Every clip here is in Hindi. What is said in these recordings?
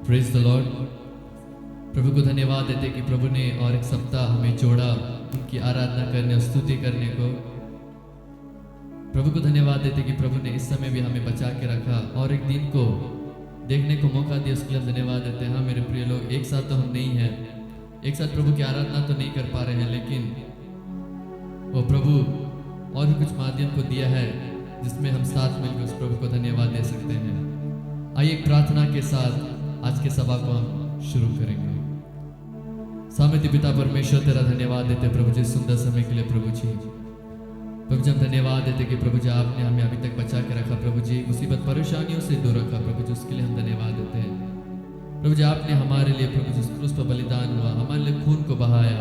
Praise the Lord. प्रभु को धन्यवाद देते कि प्रभु ने और एक सप्ताह हमें जोड़ा उनकी आराधना करने और स्तुति करने को। प्रभु को धन्यवाद देते कि प्रभु ने इस समय भी हमें बचा के रखा और एक दिन को देखने को मौका दिया, उसके लिए धन्यवाद देते हैं। हाँ मेरे प्रिय लोग, एक साथ तो हम नहीं हैं, एक साथ प्रभु की आराधना तो नहीं कर पा रहे हैं, लेकिन वो प्रभु और भी कुछ माध्यम को दिया है जिसमें हम साथ मिलकर उस प्रभु को धन्यवाद दे सकते हैं। आइए एक प्रार्थना के साथ आज के सभा को हम शुरू करेंगे। सामर्थी पिता परमेश्वर, तेरा धन्यवाद देते प्रभु जी सुंदर समय के लिए। प्रभु जी हम धन्यवाद देते कि प्रभु जी आपने हमें अभी तक बचा के रखा। प्रभु जी मुसीबत परेशानियों से दूर रखा। प्रभु जी उसके लिए हम धन्यवाद देते हैं। प्रभु जी आपने हमारे लिए प्रभु जी क्रूस पर बलिदान हुआ, हमारे लिए खून को बहाया,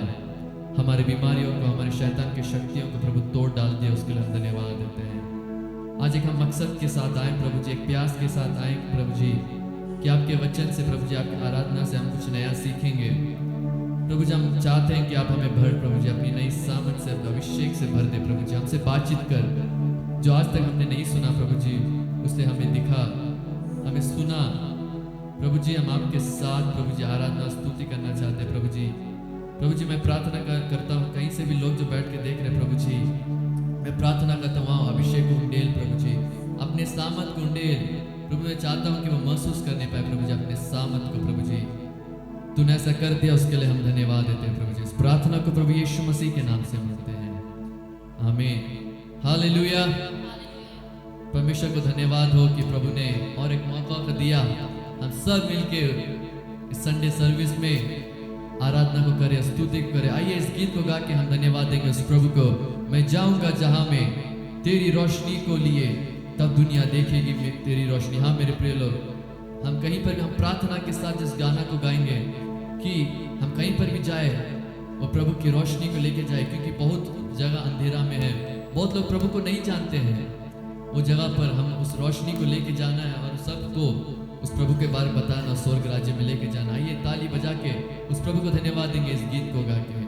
हमारी बीमारियों को, हमारे शैतान की शक्तियों को प्रभु तोड़ डाल दिया, उसके लिए हम धन्यवाद देते हैं। आज एक हम मकसद के साथ आए प्रभु जी, एक प्यास के साथ आए प्रभु जी कि आपके वचन से प्रभु जी, आपकी आराधना से हम कुछ नया सीखेंगे। प्रभु जी हम चाहते हैं कि आप हमें भर प्रभु जी अपनी नई सामर्थ से, अभिषेक से भर दे। प्रभु जी हमसे बातचीत कर, जो आज तक हमने नहीं सुना प्रभु जी उसे हमें दिखा, हमें सुना। प्रभु जी हम आपके साथ प्रभु जी आराधना स्तुति करना चाहते हैं। प्रभु जी मैं प्रार्थना करता हूँ, कहीं से भी लोग जो बैठ के देख रहे प्रभु जी, मैं प्रार्थना करता हूँ अभिषेक को उंडेल प्रभु जी, अपने सामर्थ को उंडेल। प्रभु मैं चाहता हूँ कि वो महसूस करने पाए प्रभु जी अपने सामर्थ को। प्रभु जी तूने ऐसा कर दिया, उसके लिए हम धन्यवाद देते हैं। प्रभु जी इस प्रार्थना को प्रभु यीशु मसीह के नाम से मांगते हैं, आमीन, हालेलुया। परमेश्वर को धन्यवाद हो कि प्रभु ने और एक मौका दिया, हम सब मिलके इस संडे सर्विस में आराधना को करें, स्तुति को करें। आइए इस गीत को गा के हम धन्यवाद देंगे उस प्रभु को। मैं जाऊंगा जहां में तेरी रोशनी को लिए, तब दुनिया देखेगी तेरी रोशनी। हाँ मेरे प्रिय लोग, हम कहीं पर हम प्रार्थना के साथ जिस गाना को गाएंगे कि हम कहीं पर भी जाए वो प्रभु की रोशनी को लेके जाए, क्योंकि बहुत जगह अंधेरा में है, बहुत लोग प्रभु को नहीं जानते हैं। वो जगह पर हम उस रोशनी को लेके जाना है और सबको उस प्रभु के बारे में बताना, स्वर्ग राज्य में लेके जाना। आइए ताली बजा के उस प्रभु को धन्यवाद देंगे इस गीत को गा के।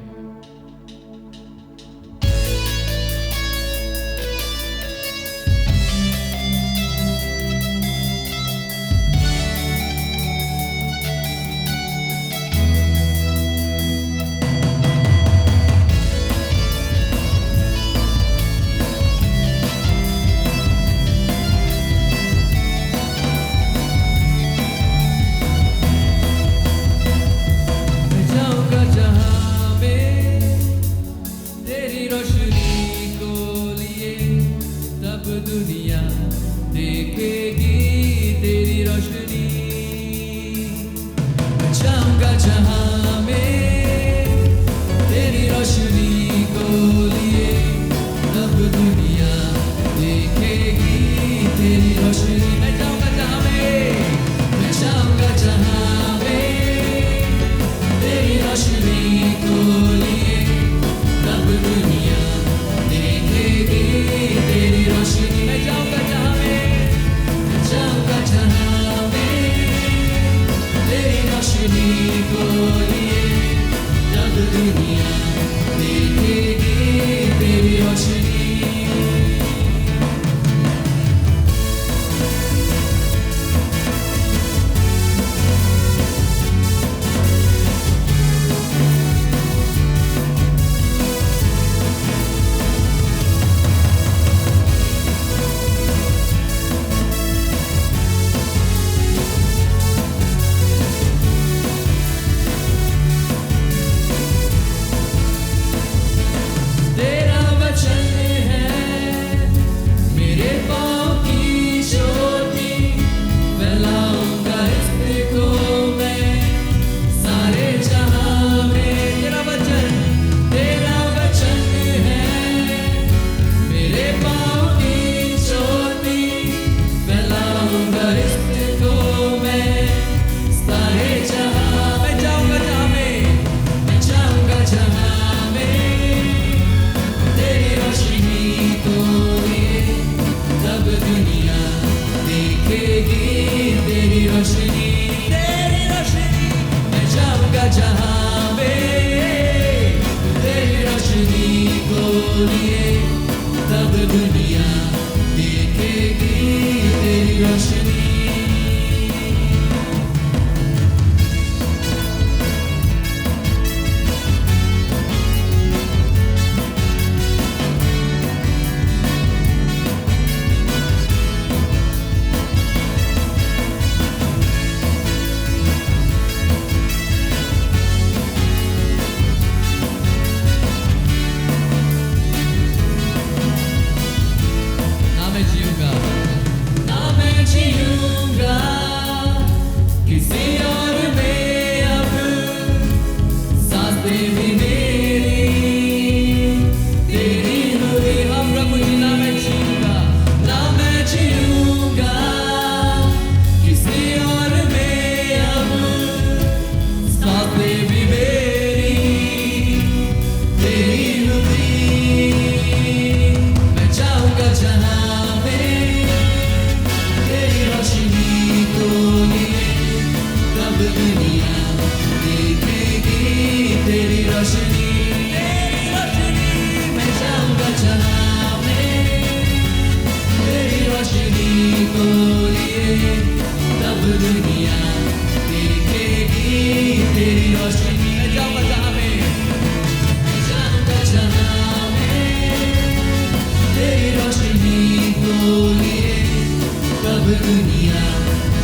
दुनिया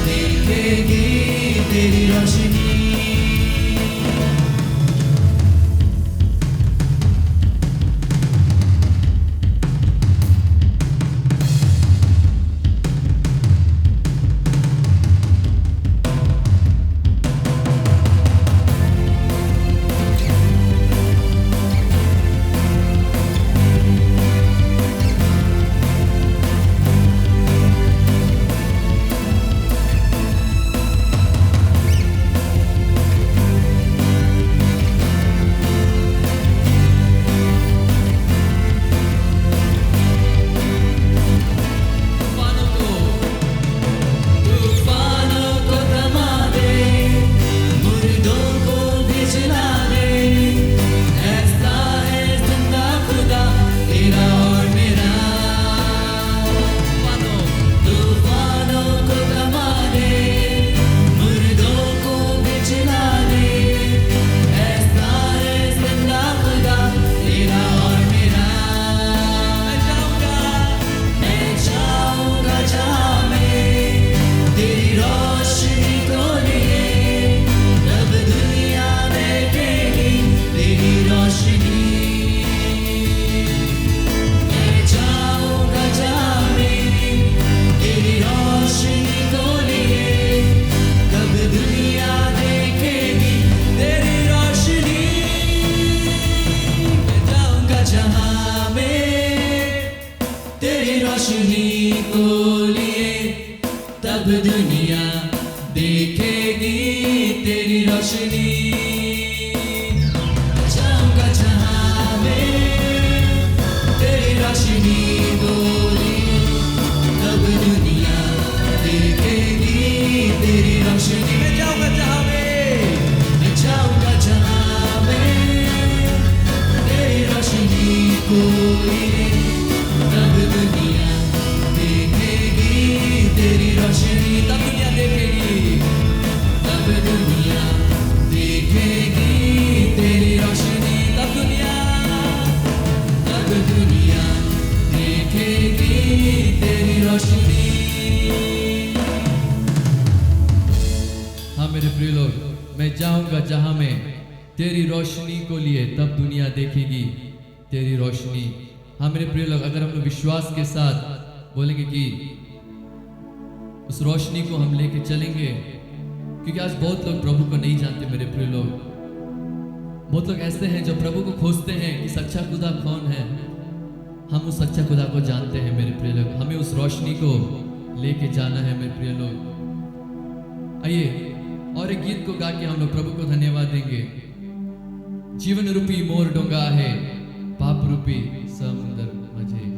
देखेगी तेरी रोशनी। जहां में तेरी रोशनी को लिए तब दुनिया देखेगी तेरी रोशनी। हाँ मेरे प्रिय लोग, अगर हम लोग विश्वास के साथ बोलेंगे कि उस रोशनी को हम लेके चलेंगे, क्योंकि आज बहुत लोग प्रभु को नहीं जानते मेरे प्रिय लोग। बहुत लोग ऐसे हैं जो प्रभु को खोजते हैं कि सच्चा खुदा कौन है। हम उस सच्चा खुदा को जानते हैं मेरे प्रिय लोग, हमें उस रोशनी को लेके जाना है मेरे प्रिय लोग। आइए और एक गीत को गा के हम लोग प्रभु को धन्यवाद देंगे। जीवन रूपी मोर डोंगा है, पाप रूपी समुद्र मझे।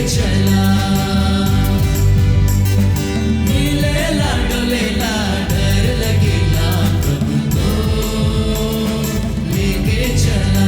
चला, हिलेला डोलेला डर लगेला, प्रभु तो लेके चला।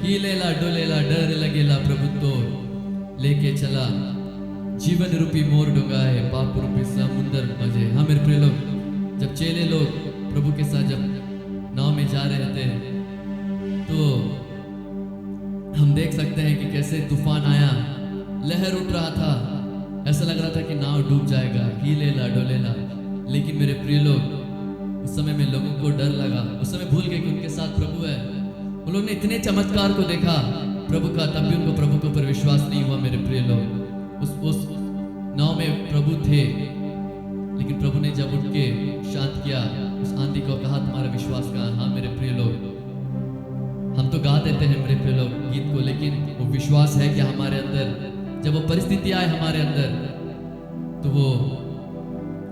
हिलेला डोलेला डर लगेला, प्रभु तो लेके चला। जीवन रूपी मोर डुंगाए, पाप रूपी समुंदर मजे। हाँ मेरे प्रिय लोग, जब चेले लोग प्रभु के साथ जब नाव में जा रहे थे तो हम देख सकते हैं कि कैसे तूफान आया, लहर उठ रहा था, ऐसा लग रहा था कि नाव डूब जाएगा, हिलेला डोलेला। लेकिन मेरे प्रिय लोग, उस समय में लोगों को डर लगा, उस समय भूल गए कि उनके साथ प्रभु है। उन लोगों ने इतने चमत्कार को देखा प्रभु का, तब भी उनको प्रभु के ऊपर विश्वास नहीं हुआ। मेरे प्रिय लोग, उस नाव में प्रभु थे, लेकिन प्रभु ने जब उठ के शांत किया उस आंधी को, कहा तुम्हारा विश्वास कहाँ। हाँ मेरे प्रिय लोग, हम तो गा देते हैं मेरे प्रिय लोग गीत को, लेकिन वो विश्वास है कि हमारे अंदर, जब वो परिस्थिति आए हमारे अंदर, तो वो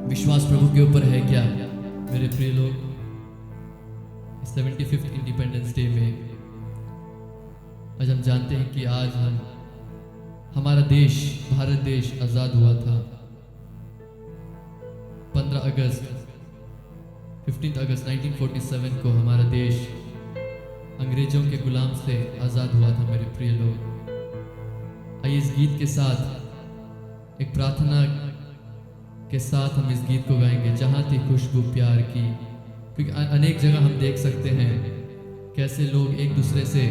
विश्वास प्रभु के ऊपर है क्या। मेरे प्रिय लोग, 75th इंडिपेंडेंस डे में आज हम जानते हैं कि आज हमारा देश, भारत देश आजाद हुआ था। 15 अगस्त 1947 को हमारा देश अंग्रेजों के गुलाम से आजाद हुआ था। मेरे प्रिय लोग, आइए इस गीत के साथ, एक प्रार्थना के साथ हम इस गीत को गाएंगे, जहां थी खुशबू प्यार की। क्योंकि अनेक जगह हम देख सकते हैं कैसे लोग एक दूसरे से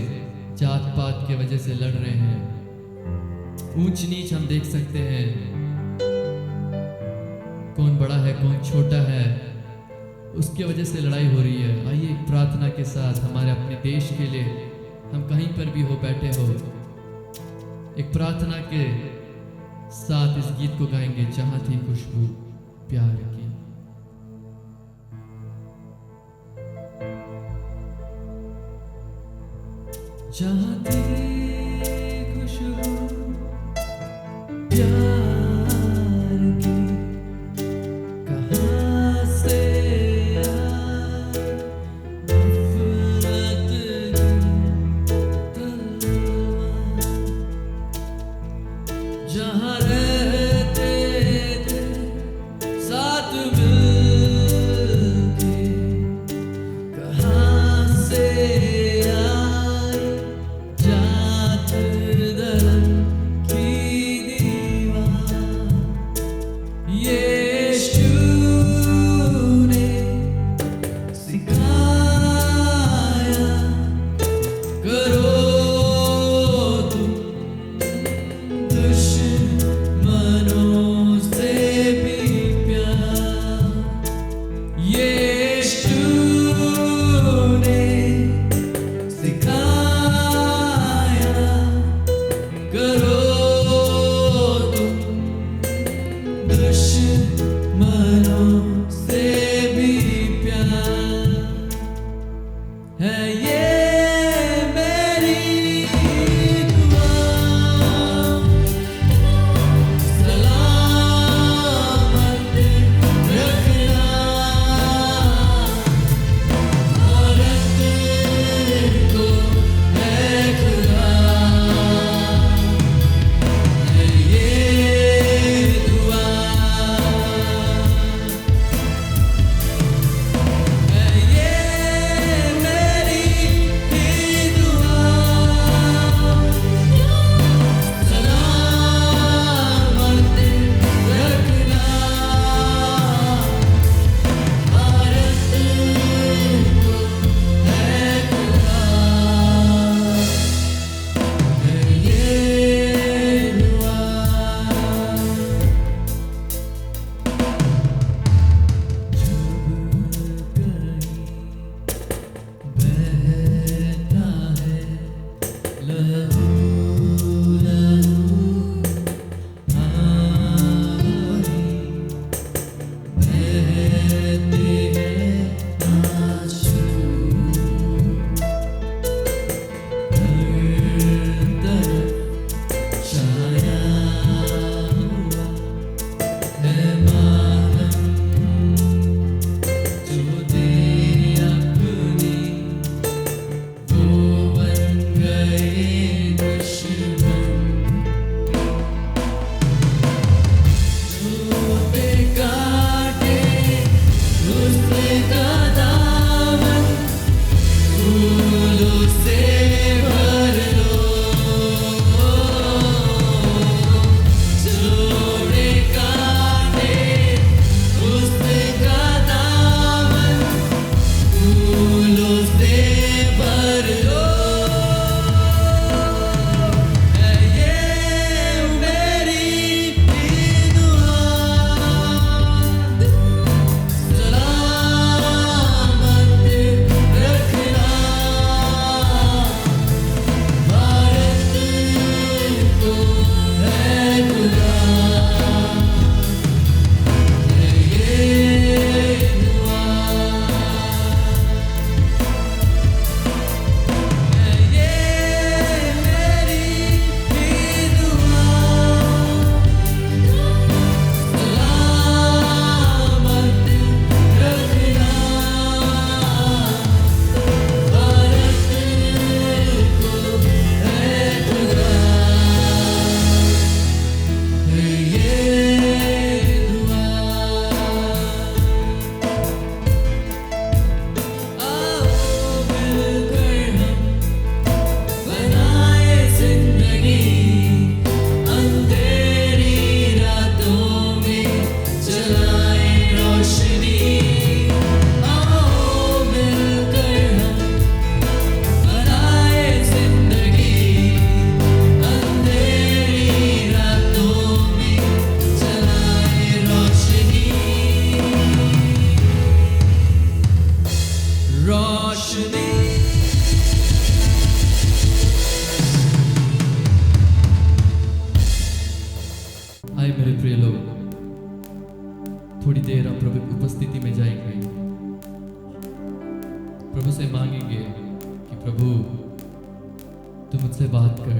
जात पात के वजह से लड़ रहे हैं, ऊंच नीच हम देख सकते हैं, कौन बड़ा है कौन छोटा है, उसके वजह से लड़ाई हो रही है। आइए एक प्रार्थना के साथ हमारे अपने देश के लिए, हम कहीं पर भी हो, बैठे हो, एक प्रार्थना के साथ इस गीत को गाएंगे, जहां थी खुशबू प्यार की। जहां थी खुशबू प्यार की, कहां से आई नफरत की तलवार। जहां रहते थे साथ मिलके, कहां से मेरे प्रिय लोग, थोड़ी देर हम प्रभु की उपस्थिति में जाएंगे, प्रभु से मांगेंगे कि प्रभु तू मुझसे बात कर।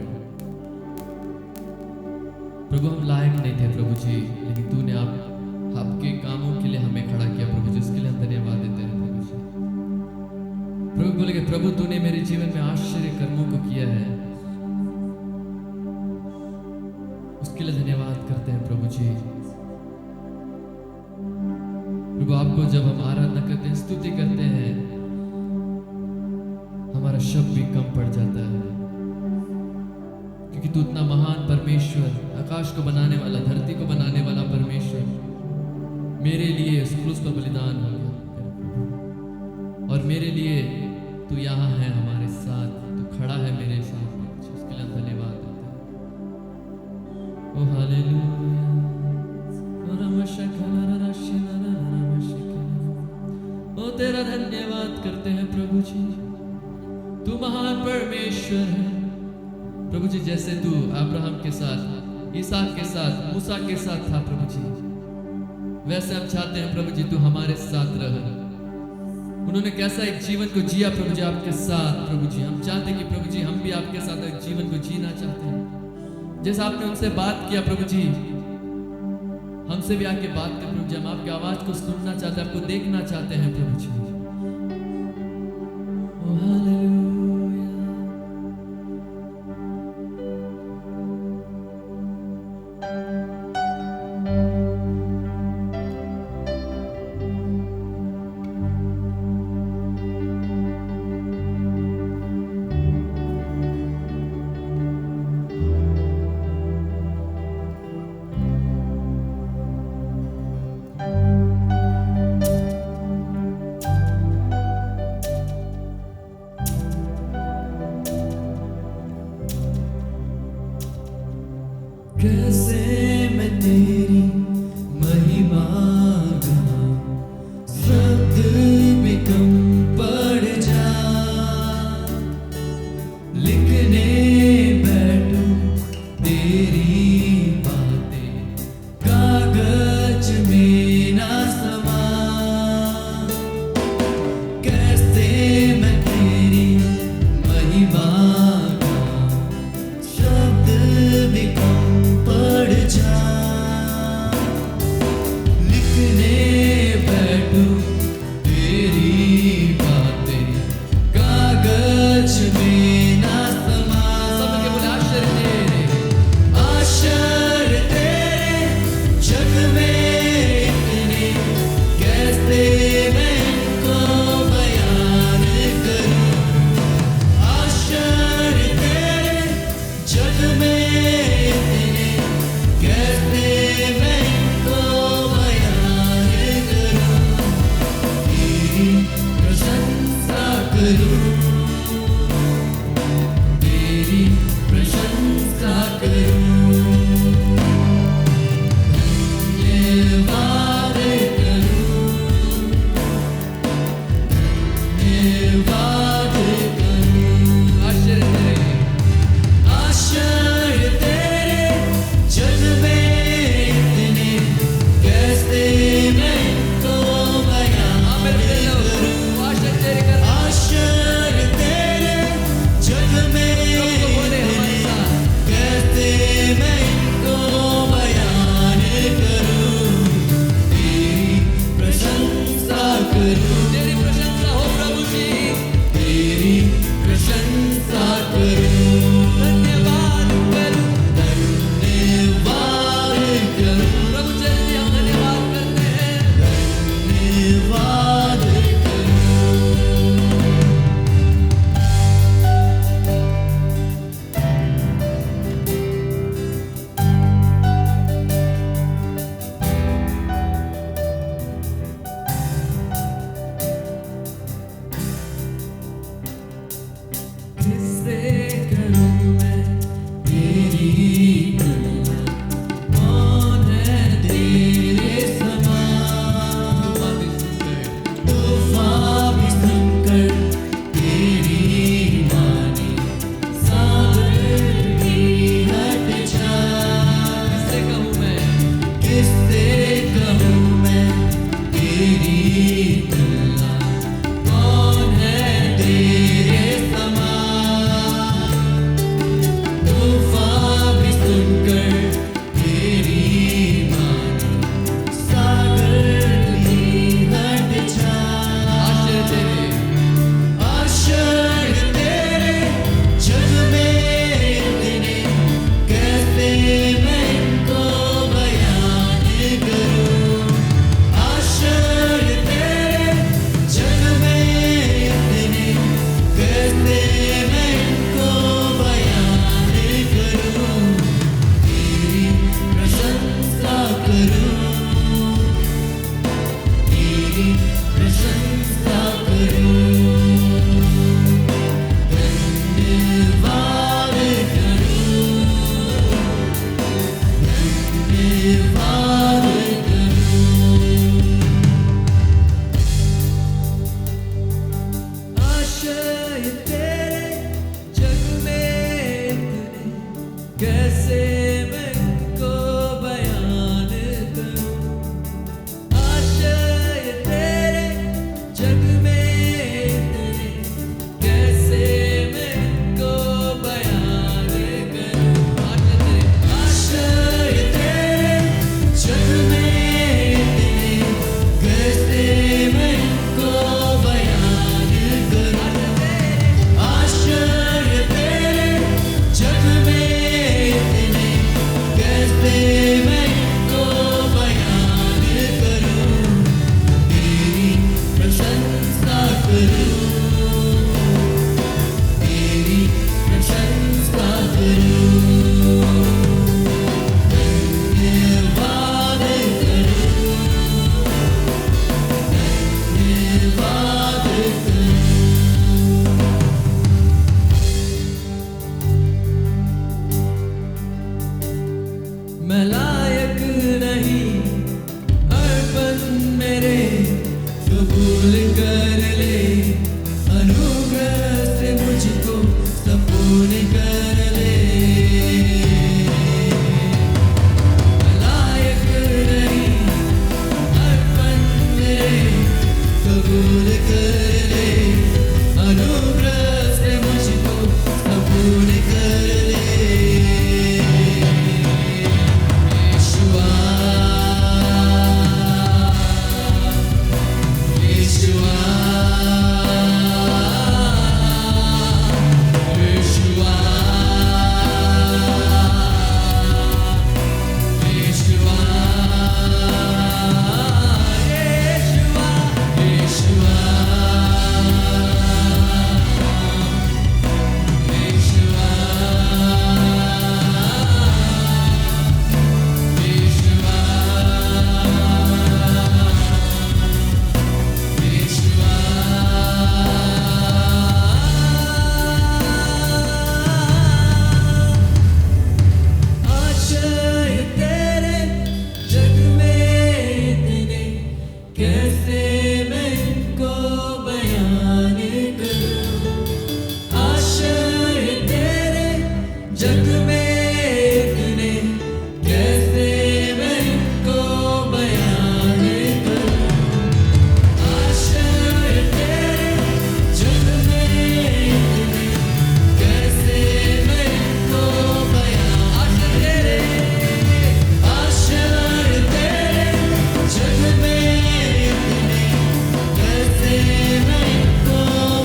प्रभु हम लायक नहीं थे प्रभु जी, लेकिन तूने आपके कामों के लिए हमें खड़ा किया प्रभु जी, उसके लिए हम धन्यवाद देते हैं प्रभु जी। प्रभु बोलेंगे प्रभु तूने मेरे जीवन में आश्चर्य कर्मों को किया है, उसके लिए धन्यवाद करते हैं प्रभु जी। प्रभु आपको जब हम आराधना करते हैं, स्तुति करते हैं, हमारा शब्द भी कम पड़ जाता है, क्योंकि तू इतना महान परमेश्वर, आकाश को बनाने वाला, धरती को बनाने वाला परमेश्वर मेरे लिए उस क्रूस पर बलिदान हो गया, और मेरे लिए तू यहाँ है हमारे साथ, तू खड़ा है मेरे साथ, उसके लिए हम धन्यवाद देते हैं। ओ हालेलुया, ओ तेरा धन्यवाद करते हैं प्रभु जी, तू महान परमेश्वर है प्रभु जी। जैसे तू अब्राहम के साथ, इसहाक के साथ, मूसा के साथ था प्रभु जी, वैसे हम चाहते हैं प्रभु जी तू हमारे साथ रह। उन्होंने कैसा एक जीवन को जिया प्रभु जी आपके साथ प्रभु जी, हम चाहते हैं कि प्रभु जी हम भी आपके साथ एक जीवन को जीना चाहते हैं। जैसे आपने उनसे बात किया प्रभु जी, हमसे भी आके बात कर प्रभु जी, हम आपकी आवाज को सुनना चाहते हैं, आपको देखना चाहते हैं प्रभु जी। ओ हालेलुया, कैसे मैं तेरी महिमा गाऊं, शब्द भी कम पड़ जा, लिखने बैठूं तेरी बातें कागज में ना समा। कैसे मैं तेरी महिमा गाऊं, शब्द भी कम पड़ जा, मैं लायक नहीं, अर्पण मेरे कबूल कर ले, अनुग्रह से मुझको संपूर्ण कर ले। मैं लायक नहीं, अर्पण मेरे कबूल कर ले, अनुग्रह से मुझको संपूर्ण कर ले। यीशुआ, यीशुआ, यीशुआ, यीशुआ, यीशुआ, आश्रय तेरे जग में इतने, कैसे मैं इनको बयान करूं। आश्रय तेरे जग में इतने, कैसे मैं इनको बयान करूं। आश्रय तेरे जग में इतने, कैसे मैं इनको बयान। आश्रय तेरे जग में इतने, कैसे मैं इनको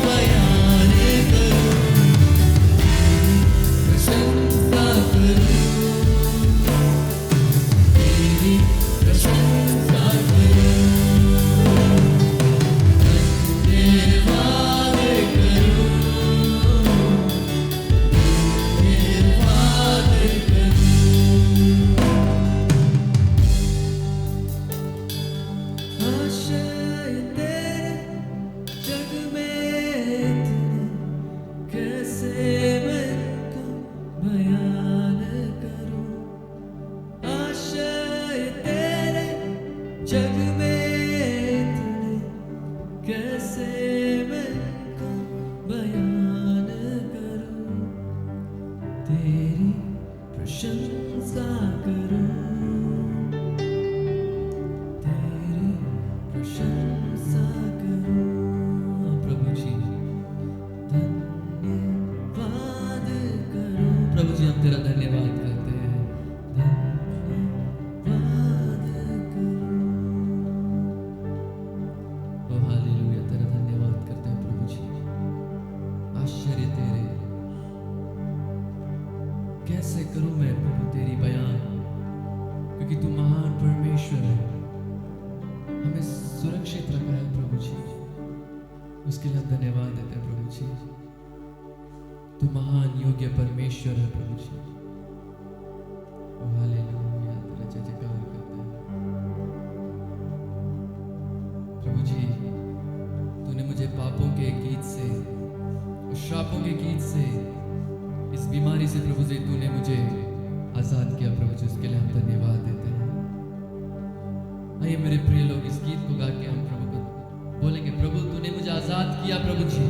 बयान करूं। प्रशंसा करूं, तेरी प्रशंसा करूं, धन्यवाद करूं, धन्यवाद करूं। आश्रय तेरे जग में इतने, कैसे मैं इनको बयान करूं। आश्रय तेरे जग में इतने, कैसे मैं इनको बयान करूं। तेरी प्रशंसा करूं, तेरी प्रशंसा करूं। प्रभु जी धन्यवाद करूं। प्रभु जी हम तेरा धन्यवाद करते हैं, धन्यवाद करूं। ओ हालेलुया, तेरा धन्यवाद करते हैं प्रभु जी। आश्चर्य तेरे, कैसे करूं मैं प्रभु तेरी बयान, क्योंकि तू महान परमेश्वर है, हमें सुरक्षित रखा है प्रभु जी, उसके लिए हम धन्यवाद देते हैं प्रभु जी। तू महान योग्य परमेश्वर है प्रभु जी। ओ हालेलुया, तेरा जय जयकार करते हैं प्रभु जी। तूने मुझे पापों के गीत से, श्रापों के गीत से, इस बीमारी से प्रभु जी तूने मुझे आजाद किया प्रभु जी, उसके लिए हम धन्यवाद देते हैं। आइए मेरे प्रिय लोग, इस गीत को गा के हम प्रभु को बोलेंगे, प्रभु तूने मुझे आजाद किया प्रभु जी।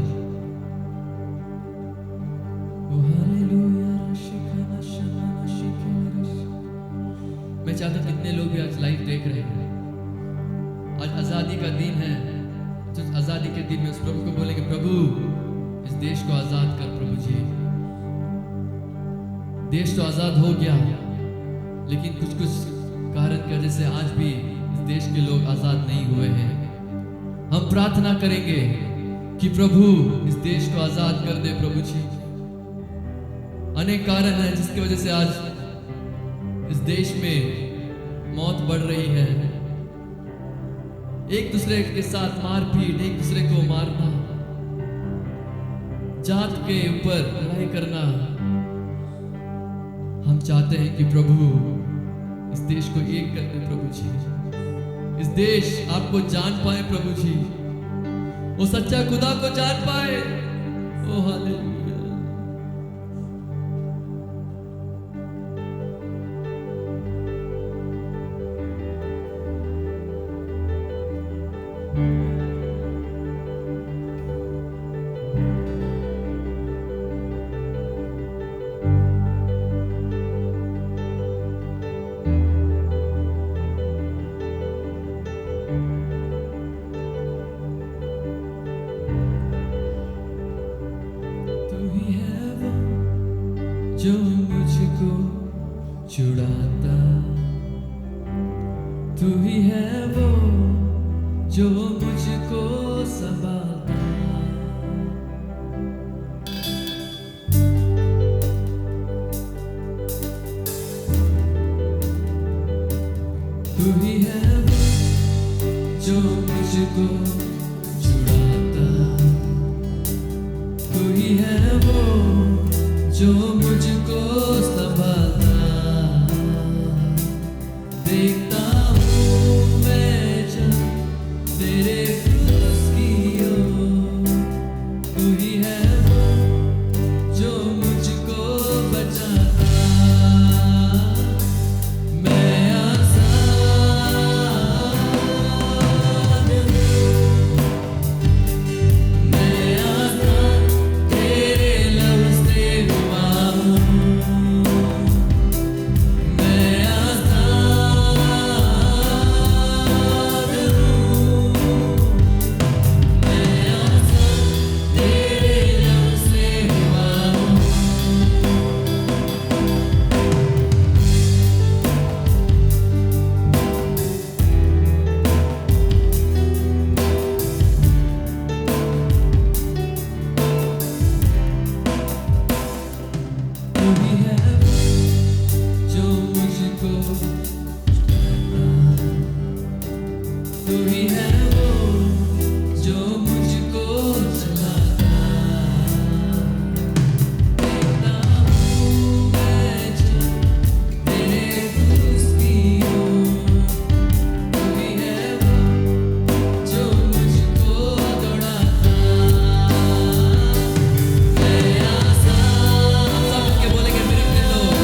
ओ हालेलुया, रशिकना शमना शिकना। मैं चाहता हूं कितने लोग भी आज लाइव देख रहे हैं, आज आजादी का दिन है, जिस आजादी के दिन में उस प्रभु को बोलेंगे, प्रभु इस देश को आजाद कर प्रभु जी। देश तो आजाद हो गया, लेकिन कुछ कुछ कारण की वजह से आज भी इस देश के लोग आजाद नहीं हुए हैं। हम प्रार्थना करेंगे कि प्रभु इस देश को आजाद कर दे प्रभु जी। अनेक कारण हैं जिसकी वजह से आज इस देश में मौत बढ़ रही है। एक दूसरे के साथ मारपीट, एक दूसरे को मारना, जात के ऊपर लड़ाई करना। हम चाहते हैं कि प्रभु इस देश को एक कर दे प्रभु जी। इस देश आपको जान पाए प्रभु जी, वो सच्चा खुदा को जान पाए। ओ हालेलुया। तू ही है वो जो मुझको छुड़ाता, तू ही है वो जो मुझको संभालता। तू ही है वो जो मुझको छुड़ाता, तू ही है वो जो मुझको संभालता। देखता हूँ मैं जब तेरे क्रूस की ओर, तू ही है वो जो मुझको बचाता। मैं आजाद हूँ, मैं आजाद तेरे लव से हुआ हूँ। मैं आजाद हूँ, मैं आजाद तेरे लव से हुआ हूँ। तू ही है वो जो मुझको छुड़ाता, तू ही है वो जो मुझको चलाता। देखता हूँ मैं जब तेरे क्रूस की ओर, तू ही है वो जो मुझको दौड़ाता। मैं आजाद, सब के बोलेंगे मेरे प्रिय लोग।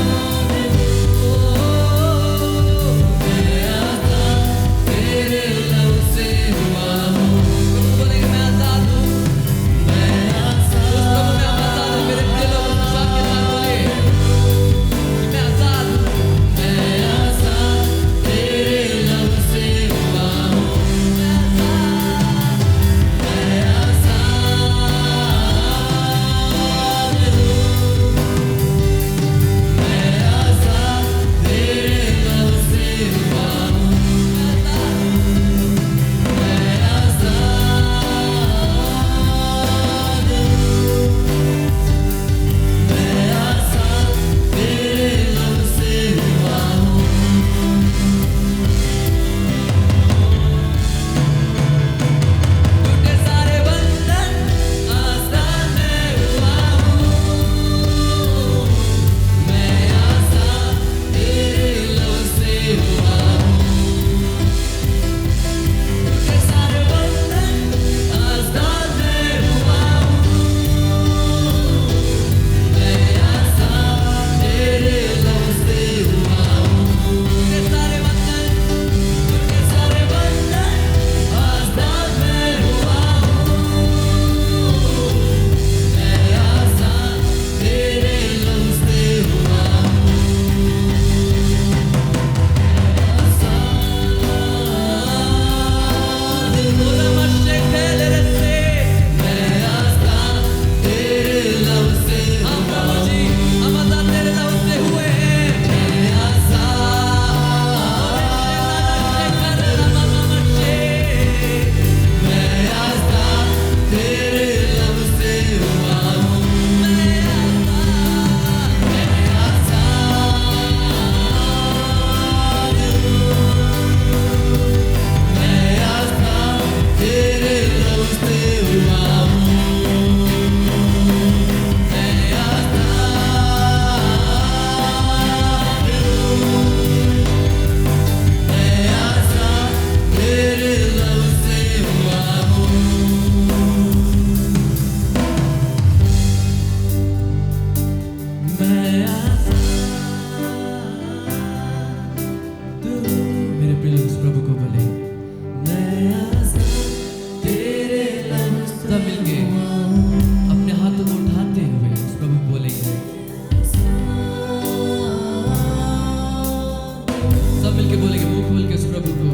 सब मिलके बोलेंगे मुंह खोल के उस प्रभु को।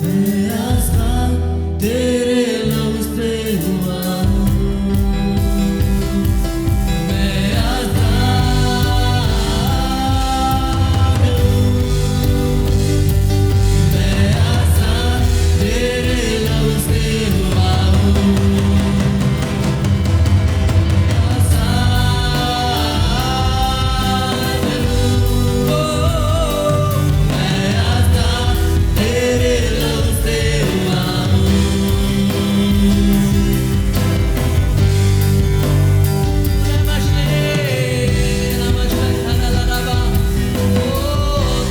मैं आजाद तेरे लहू से हुआ हूँ, मैं आजाद हूँ, मैं आजाद तेरे लहू से हुआ हूँ, आजाद हूँ, मैं आजाद तेरे लहू से हुआ हूँ।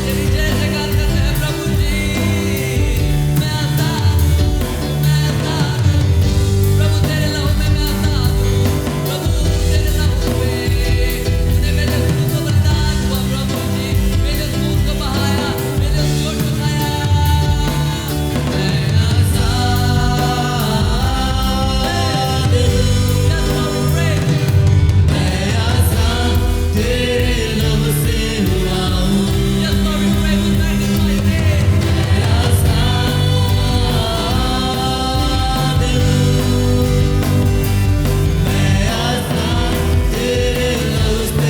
तेरी जय जयकार करते हैं प्रभु जी। मैं आजाद हूँ, मैं आजाद हूँ, प्रभु तेरे लहू में मैं आजाद हूँ, प्रभु तेरे लहू में तूने मेरे खून को बलिदान हुआ प्रभु जी, मेरे खून को बहाया, मेरे चोट उठाया। मैं आजाद हूँ, मैं आजाद तेरे लहू से हुआ हूँ, मैं आजाद हूँ, मैं आजाद तेरे लहू से हुआ हूँ, मैं आजाद हूँ, मैं आजाद तेरे लहू से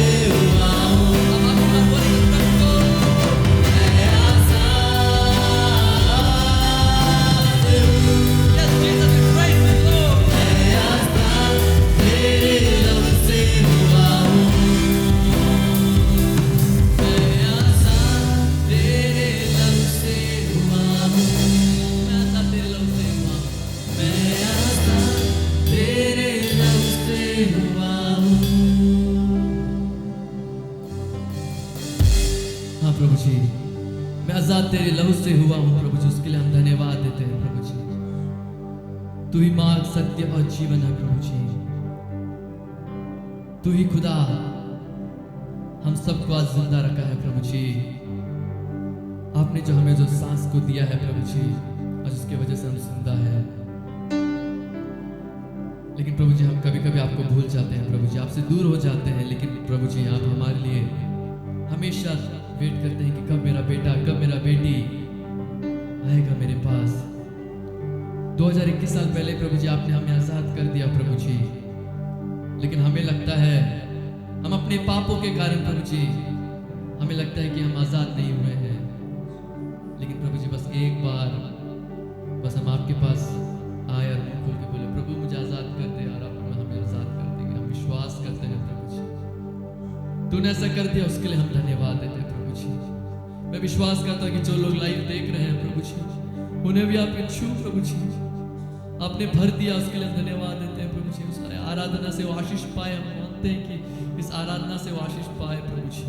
हुआ हूँ, मैं आजाद तेरे लहू से हुआ हूँ, मैं आजाद तेरे लहू से हुआ हूँ, मैं आजाद तेरे लहू से हुआ हूँ। हाँ प्रभु जी, मैं आजाद तेरे लहू से हुआ हूँ प्रभु जी, उसके लिए हम धन्यवाद देते हैं प्रभु जी। तू ही मार्ग, सत्य और जीवन है प्रभु जी, तू ही खुदा हम सबको आज जिंदा रखा है प्रभु जी। आपने जो हमें जो सांस को दिया है प्रभु जी, आज उसकी वजह से हम जिंदा है। लेकिन प्रभु जी हम कभी कभी आपको भूल जाते हैं प्रभु जी, आपसे दूर हो जाते हैं, लेकिन प्रभु जी आप हमारे लिए हमेशा वेट करते हैं कि कब मेरा बेटा, कब मेरा बेटी आएगा मेरे पास। 2021 साल पहले प्रभु जी आपने हमें आजाद कर दिया प्रभु जी, लेकिन हमें लगता है हम अपने पापों के कारण प्रभु जी हमें लगता है कि हम आजाद नहीं हुए हैं। लेकिन प्रभु जी बस एक बार बस हम आपके पास आए और मुंह खोल के बोले प्रभु मुझे आजाद कर दे, और आप हमें आजाद कर देंगे। हम विश्वास करते हैं प्रभु जी, तूने ऐसा कर दिया, उसके लिए हम धन्यवाद देते हैं प्रभु जी। मैं विश्वास करता हूँ कि जो लोग लाइव देख रहे हैं प्रभु जी, उन्हें भी आपने छू प्रभु जी, आपने भर दिया, उसके लिए हम धन्यवाद देते हैं प्रभु जी। उस आराधना से वो आशीष पाए, हम मानते हैं कि इस आराधना से वो आशीष पाए प्रभु जी।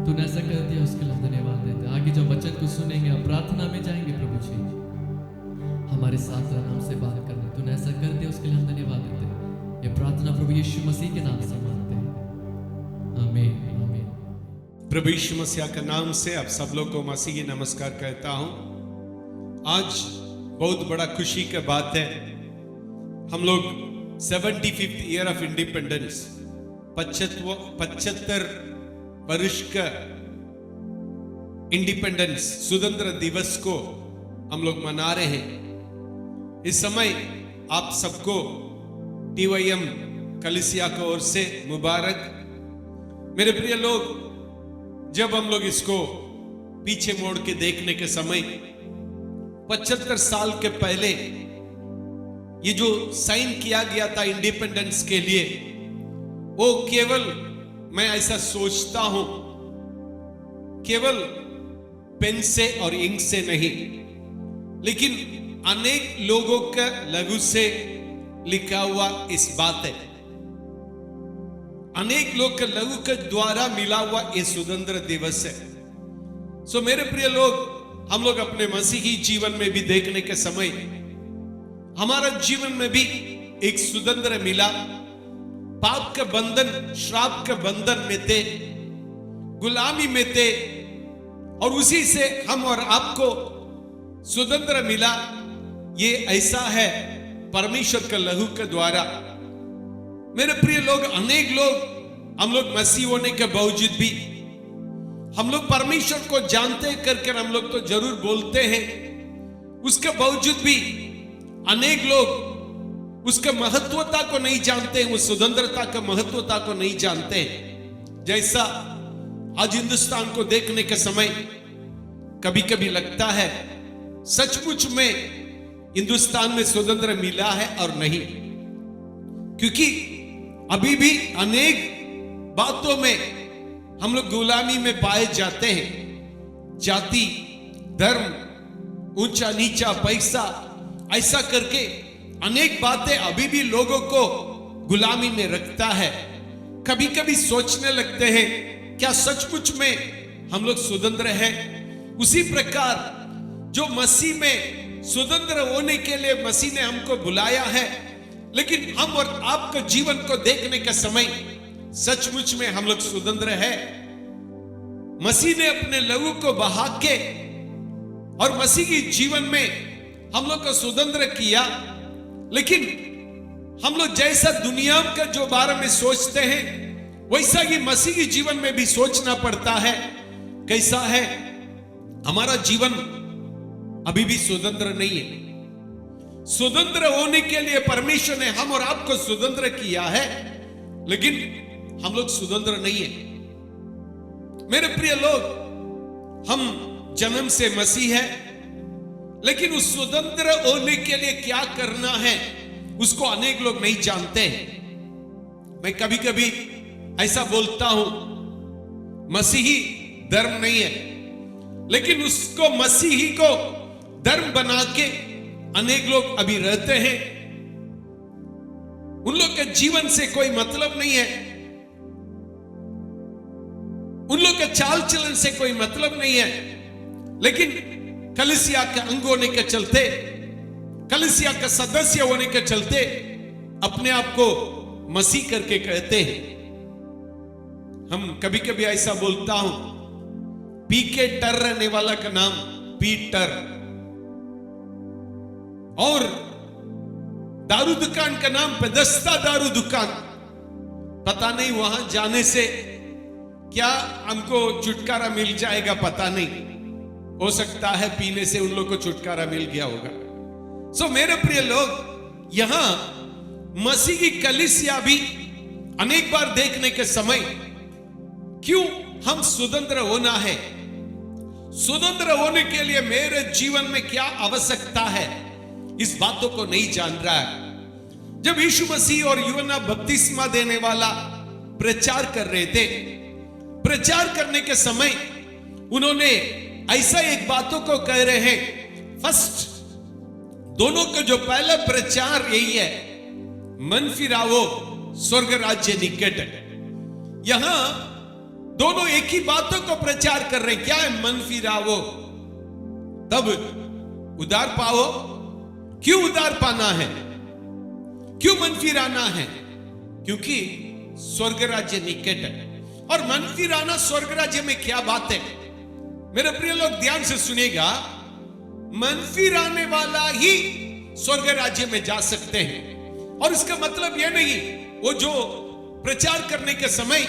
तूने ऐसा कर दिया, उसके लिए हम धन्यवाद देते हैं। आगे जो वचन को सुनेंगे, हम प्रार्थना में जाएंगे प्रभु जी, हमारे साथ रहना, हमसे बात करना, तूने ऐसा कर दिया, उसके लिए हम धन्यवाद देते हैं। ये प्रार्थना प्रभु यीशु मसीह के नाम से मांगते हैं, आमीन आमीन। प्रभु यीशु मसीह के नाम से आप सब लोग को मसीही नमस्कार कहता हूं। आज बहुत बड़ा खुशी की बात है, हम लोग 75th ईयर ऑफ इंडिपेंडेंस, 75 वर्ष का इंडिपेंडेंस स्वतंत्र दिवस को हम लोग मना रहे हैं। इस समय आप सबको TYM कलीसिया की ओर से मुबारक। मेरे प्रिय लोग, जब हम लोग इसको पीछे मोड़ के देखने के समय 75 साल के पहले ये जो साइन किया गया था इंडिपेंडेंस के लिए, वो केवल मैं ऐसा सोचता हूं, केवल पेन से और इंक से नहीं, लेकिन अनेक लोगों के लहू से लिखा हुआ इस बात है। अनेक लोग के लहू के द्वारा मिला हुआ ये स्वतंत्र दिवस है। सो मेरे प्रिय लोग, हम लोग अपने मसीही जीवन में भी देखने के समय हमारा जीवन में भी एक स्वतंत्र मिला। पाप के बंधन, श्राप के बंधन में थे, गुलामी में थे, और उसी से हम और आपको स्वतंत्र मिला। ये ऐसा है परमेश्वर के लहू के द्वारा। मेरे प्रिय लोग, अनेक लोग हम लोग मसीह होने के बावजूद भी हम लोग परमेश्वर को जानते करके हम लोग तो जरूर बोलते हैं, उसके बावजूद भी अनेक लोग उसके महत्वता को नहीं जानते हैं, उस स्वतंत्रता का महत्वता को नहीं जानते हैं। जैसा आज हिंदुस्तान को देखने के समय कभी कभी लगता है सचमुच में हिंदुस्तान में स्वतंत्र मिला है और नहीं, क्योंकि अभी भी अनेक बातों में हम लोग गुलामी में पाए जाते हैं। जाति, धर्म, ऊंचा नीचा, पैसा, ऐसा करके अनेक बातें अभी भी लोगों को गुलामी में रखता है। कभी कभी सोचने लगते हैं क्या सचमुच में हम लोग स्वतंत्र हैं? उसी प्रकार जो मसीह में स्वतंत्र होने के लिए मसीह ने हमको बुलाया है, लेकिन हम और आपके जीवन को देखने का समय सचमुच में हम लोग स्वतंत्र है। मसीह ने अपने लहू को बहा के और मसीह के जीवन में हम लोग को स्वतंत्र किया, लेकिन हम लोग जैसा दुनिया का जो बारे में सोचते हैं वैसा ही मसीह के जीवन में भी सोचना पड़ता है। कैसा है हमारा जीवन? अभी भी स्वतंत्र नहीं है। स्वतंत्र होने के लिए परमेश्वर ने हम और आपको स्वतंत्र किया है, लेकिन हम लोग स्वतंत्र नहीं है। मेरे प्रिय लोग, हम जन्म से मसीह है, लेकिन उस स्वतंत्र होने के लिए क्या करना है उसको अनेक लोग नहीं जानते हैं। मैं कभी कभी ऐसा बोलता हूं, मसीही धर्म नहीं है, लेकिन उसको मसीही को धर्म बना के अनेक लोग अभी रहते हैं। उन लोग के जीवन से कोई मतलब नहीं है, उन लोग के चाल चलन से कोई मतलब नहीं है, लेकिन कलीसिया के अंग होने के चलते, कलीसिया का सदस्य होने के चलते अपने आप को मसीह करके कहते हैं। हम कभी कभी ऐसा बोलता हूं, पी के टर रहने वाला का नाम पीटर, और दारू दुकान का नाम बेथेस्दा दारू दुकान। पता नहीं वहां जाने से क्या हमको छुटकारा मिल जाएगा, पता नहीं। हो सकता है पीने से उन लोग को छुटकारा मिल गया होगा। सो मेरे प्रिय लोग, यहां मसीह की कलीसिया भी अनेक बार देखने के समय क्यों हम स्वतंत्र होना है, स्वतंत्र होने के लिए मेरे जीवन में क्या आवश्यकता है, इस बातों को नहीं जान रहा है। जब यीशु मसीह और यूहन्ना बपतिस्मा देने वाला प्रचार कर रहे थे, प्रचार करने के समय उन्होंने ऐसा एक बातों को कह रहे हैं। फर्स्ट, दोनों का जो पहला प्रचार यही है, मन फिरावो स्वर्ग राज्य निकट है। यहां दोनों एक ही बातों को प्रचार कर रहे हैं। क्या है? मन फिरावो, तब उद्धार पाओ। क्यों उद्धार पाना है? क्यों मन फिराना है? क्योंकि स्वर्ग राज्य निकट है। और मन फिराना स्वर्ग राज्य में क्या बात है? मेरे प्रिय लोग ध्यान से सुनिएगा, मन फिराने वाला ही स्वर्ग राज्य में जा सकते हैं। और इसका मतलब यह नहीं वो जो प्रचार करने के समय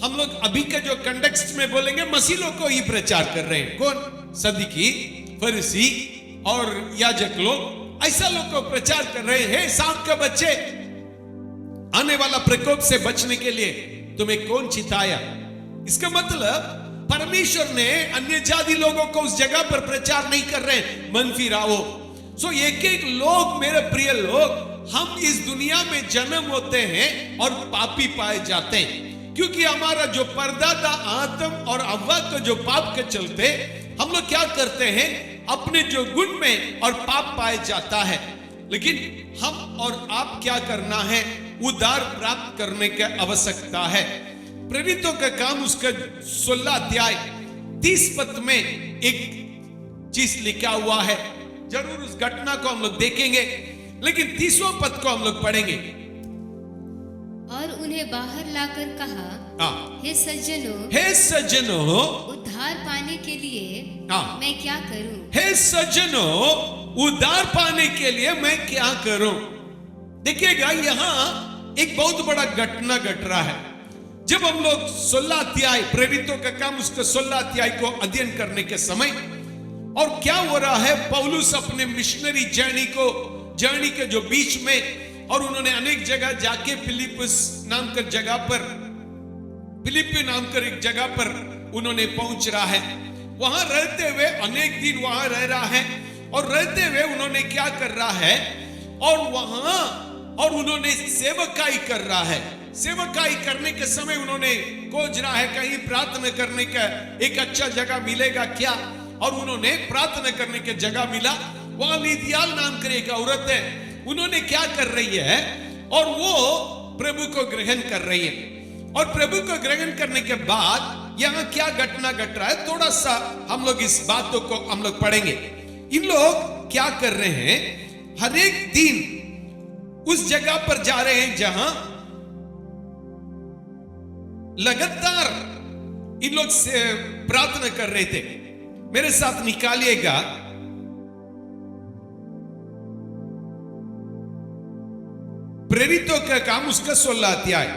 हम लोग अभी के जो कंटेक्स्ट में बोलेंगे मसीह लोग को ही प्रचार कर रहे हैं। कौन? सदुकी, फरीसी और याजक लोग, ऐसा लोग को प्रचार कर रहे हैं। सांप के बच्चे, आने वाला प्रकोप से बचने के लिए तुम्हें कौन चिताया? इसका मतलब परमेश्वर ने अन्य जाति लोगों को उस जगह पर प्रचार नहीं कर रहे हैं, मन फिराओ। सो एक एक लोग, मेरे प्रिय लोग, हम इस दुनिया में जन्म होते हैं और पापी पाए जाते हैं, क्योंकि हमारा जो परदादा आदम और हव्वा को जो पाप के चलते हम लोग क्या करते हैं, अपने जो गुण में और पाप पाए जाता है। लेकिन हम और आप क्या करना है? उद्धार प्राप्त करने की आवश्यकता है। प्रेरितों का काम उसका 16 अध्याय 30 पद में एक चीज लिखा हुआ है। जरूर उस घटना को हम लोग देखेंगे, लेकिन 30वां पद को हम लोग पढ़ेंगे। और उन्हें बाहर लाकर कहा, हे सज्जनों, उद्धार पाने के लिए मैं क्या करूं? हे सज्जनों, उद्धार पाने के लिए मैं क्या करूं? देखिएगा, यहां एक बहुत बड़ा घटना घट रहा है। जब हम लोग 16 अध्याय प्रेरितों का काम उसका 16 अध्याय को अध्ययन करने के समय, और क्या हो रहा है, पौलुस अपने मिशनरी जर्नी के जो बीच में, और उन्होंने अनेक जगह जाके फिलिप्पी नाम कर एक जगह पर उन्होंने पहुंच रहा है। वहां रहते हुए अनेक दिन वहां रह रहा है, और रहते हुए उन्होंने क्या कर रहा है, और उन्होंने सेवकाई कर रहा है। सेवकाई करने के समय उन्होंने खोज रहा है कहीं प्रार्थना करने का एक अच्छा जगह मिलेगा क्या, और उन्होंने प्रार्थना करने की जगह मिला। वहां लीदियाल नाम कर एक औरत है, उन्होंने क्या कर रही है, और वो प्रभु को ग्रहण कर रही है। और प्रभु को ग्रहण करने के बाद यहां क्या घटना घट रहा है, थोड़ा सा हम लोग इस बातों को हम लोग पढ़ेंगे। इन लोग क्या कर रहे हैं, हर एक दिन उस जगह पर जा रहे हैं जहां लगातार इन लोग से प्रार्थना कर रहे थे। मेरे साथ निकालिएगा प्रेरितों का काम उसका 16 अध्याय,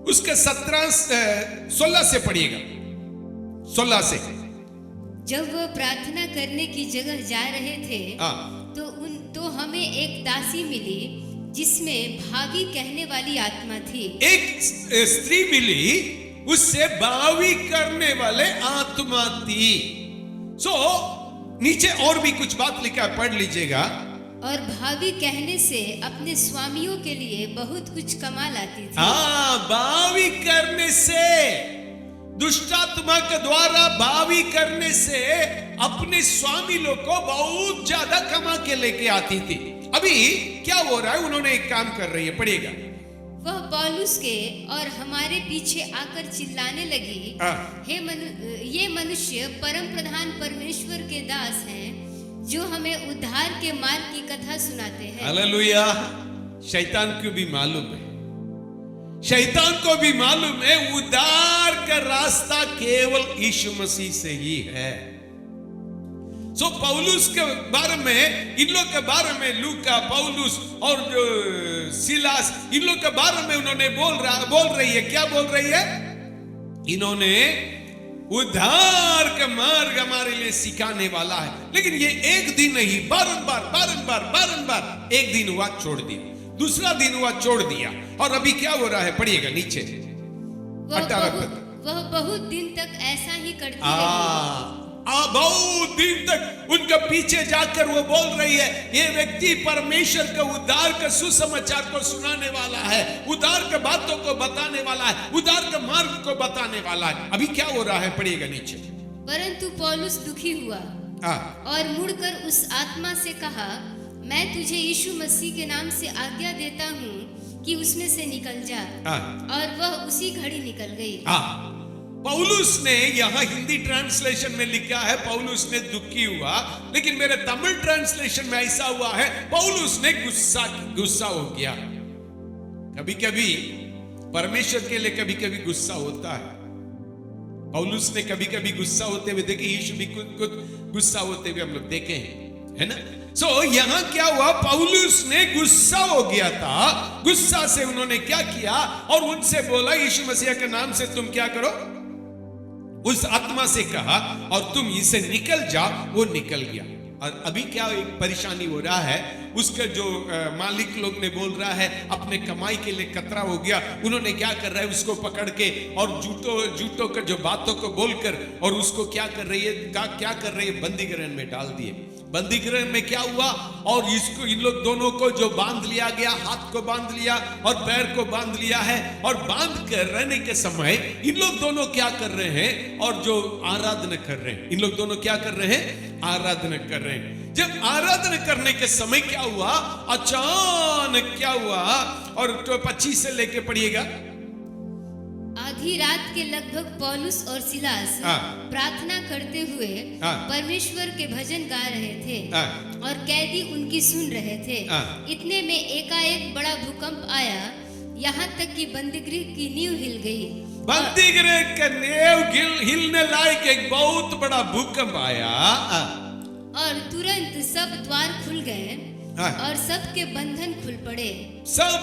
उसका 16 से पढ़िएगा, 16 से। जब वो प्रार्थना करने की जगह जा रहे थे, तो हमें एक दासी मिली जिसमें भावी कहने वाली आत्मा थी। एक स्त्री मिली, उससे भावी करने वाले आत्मा थी। नीचे और भी कुछ बात लिखा है, पढ़ लीजिएगा। और भावी कहने से अपने स्वामियों के लिए बहुत कुछ कमा लाती थी। भावी करने से, दुष्टात्मा के द्वारा भावी करने से अपने स्वामी लोग को बहुत ज्यादा कमा के लेके आती थी। अभी क्या हो रहा है, उन्होंने एक काम कर रही है, पढ़िएगा। वह पौलुस के और हमारे पीछे आकर चिल्लाने लगी, ये मनुष्य परम प्रधान परमेश्वर के दास हैं, जो हमें उद्धार के मार्ग की कथा सुनाते हैं। हालेलुया। शैतान को भी मालूम है, शैतान को भी मालूम है उद्धार का रास्ता केवल यीशु मसीह से ही है। पौलुस के बारे में, इन लोग के बारे में लूका, पौलुस और जो सिलास, इन लोग के बारे में उन्होंने बोल रही है, क्या बोल रही है, इन्होंने उद्धार का मार्ग हमारे लिए सिखाने वाला है। लेकिन ये एक दिन नहीं, बारंबार एक दिन हुआ छोड़ दिया, दूसरा दिन हुआ छोड़ दिया, और अभी क्या हो रहा है, पढ़िएगा नीचे। वह बहुत दिन तक ऐसा ही करती रही। बहुत दिन तक उनके पीछे जाकर वो बोल रही है, ये व्यक्ति परमेश्वर के उद्धार के सुसमाचार को सुनाने वाला है, उद्धार के बातों को बताने वाला है, उद्धार के मार्ग को बताने वाला है। अभी क्या हो रहा है, पढ़िएगा नीचे। परंतु पौलुस दुखी हुआ और मुड़कर उस आत्मा से कहा, मैं तुझे यीशु मसीह के नाम से आज्ञा देता हूँ कि उसमें से निकल जा। और वह उसी घड़ी निकल गई। पौलुस ने यहाँ हिंदी ट्रांसलेशन में लिखा है पौलुस ने दुखी हुआ, लेकिन मेरे तमिल ट्रांसलेशन में ऐसा हुआ है पौलुस ने गुस्सा हो गया। कभी कभी परमेश्वर के लिए कभी कभी गुस्सा होता है। पौलुस ने कभी कभी गुस्सा होते हुए देखे, यीशु भी खुद गुस्सा होते हुए हम लोग देखे हैं, है ना। यहाँ क्या हुआ, पौलुस ने गुस्सा हो गया था। गुस्सा से उन्होंने क्या किया, और उनसे बोला यीशु मसीह के नाम से तुम क्या करो, उस आत्मा से कहा और तुम इसे निकल जाओ। वो निकल गया। और अभी क्या एक परेशानी हो रहा है, उसका जो मालिक लोग ने बोल रहा है अपने कमाई के लिए खतरा हो गया। उन्होंने क्या कर रहा है, उसको पकड़ के और झूठों का जो बातों को बोलकर और उसको क्या कर रही है, बंदीगृह में डाल दिए। बंदीगृह में क्या हुआ, और इसको इन लोग दोनों को जो बांध लिया गया, हाथ को बांध लिया और पैर को बांध लिया है। और बांध कर रहने के समय इन लोग दोनों क्या कर रहे हैं, और जो आराधना कर रहे हैं, इन लोग दोनों क्या कर रहे हैं, आराधना कर रहे हैं। जब आराधना करने के समय क्या हुआ, अचानक क्या हुआ, और 25 से लेके पढ़िएगा। आधी रात के लगभग पौलुस और सिलास प्रार्थना करते हुए परमेश्वर के भजन गा रहे थे और कैदी उनकी सुन रहे थे। इतने में एकाएक बड़ा भूकंप आया, यहाँ तक कि बंदीगृह की नींव हिल गई। बंदीगृह का नींव हिलने लायक एक बहुत बड़ा भूकंप आया, और तुरंत सब द्वार खुल गए और सबके बंधन खुल पड़े। सब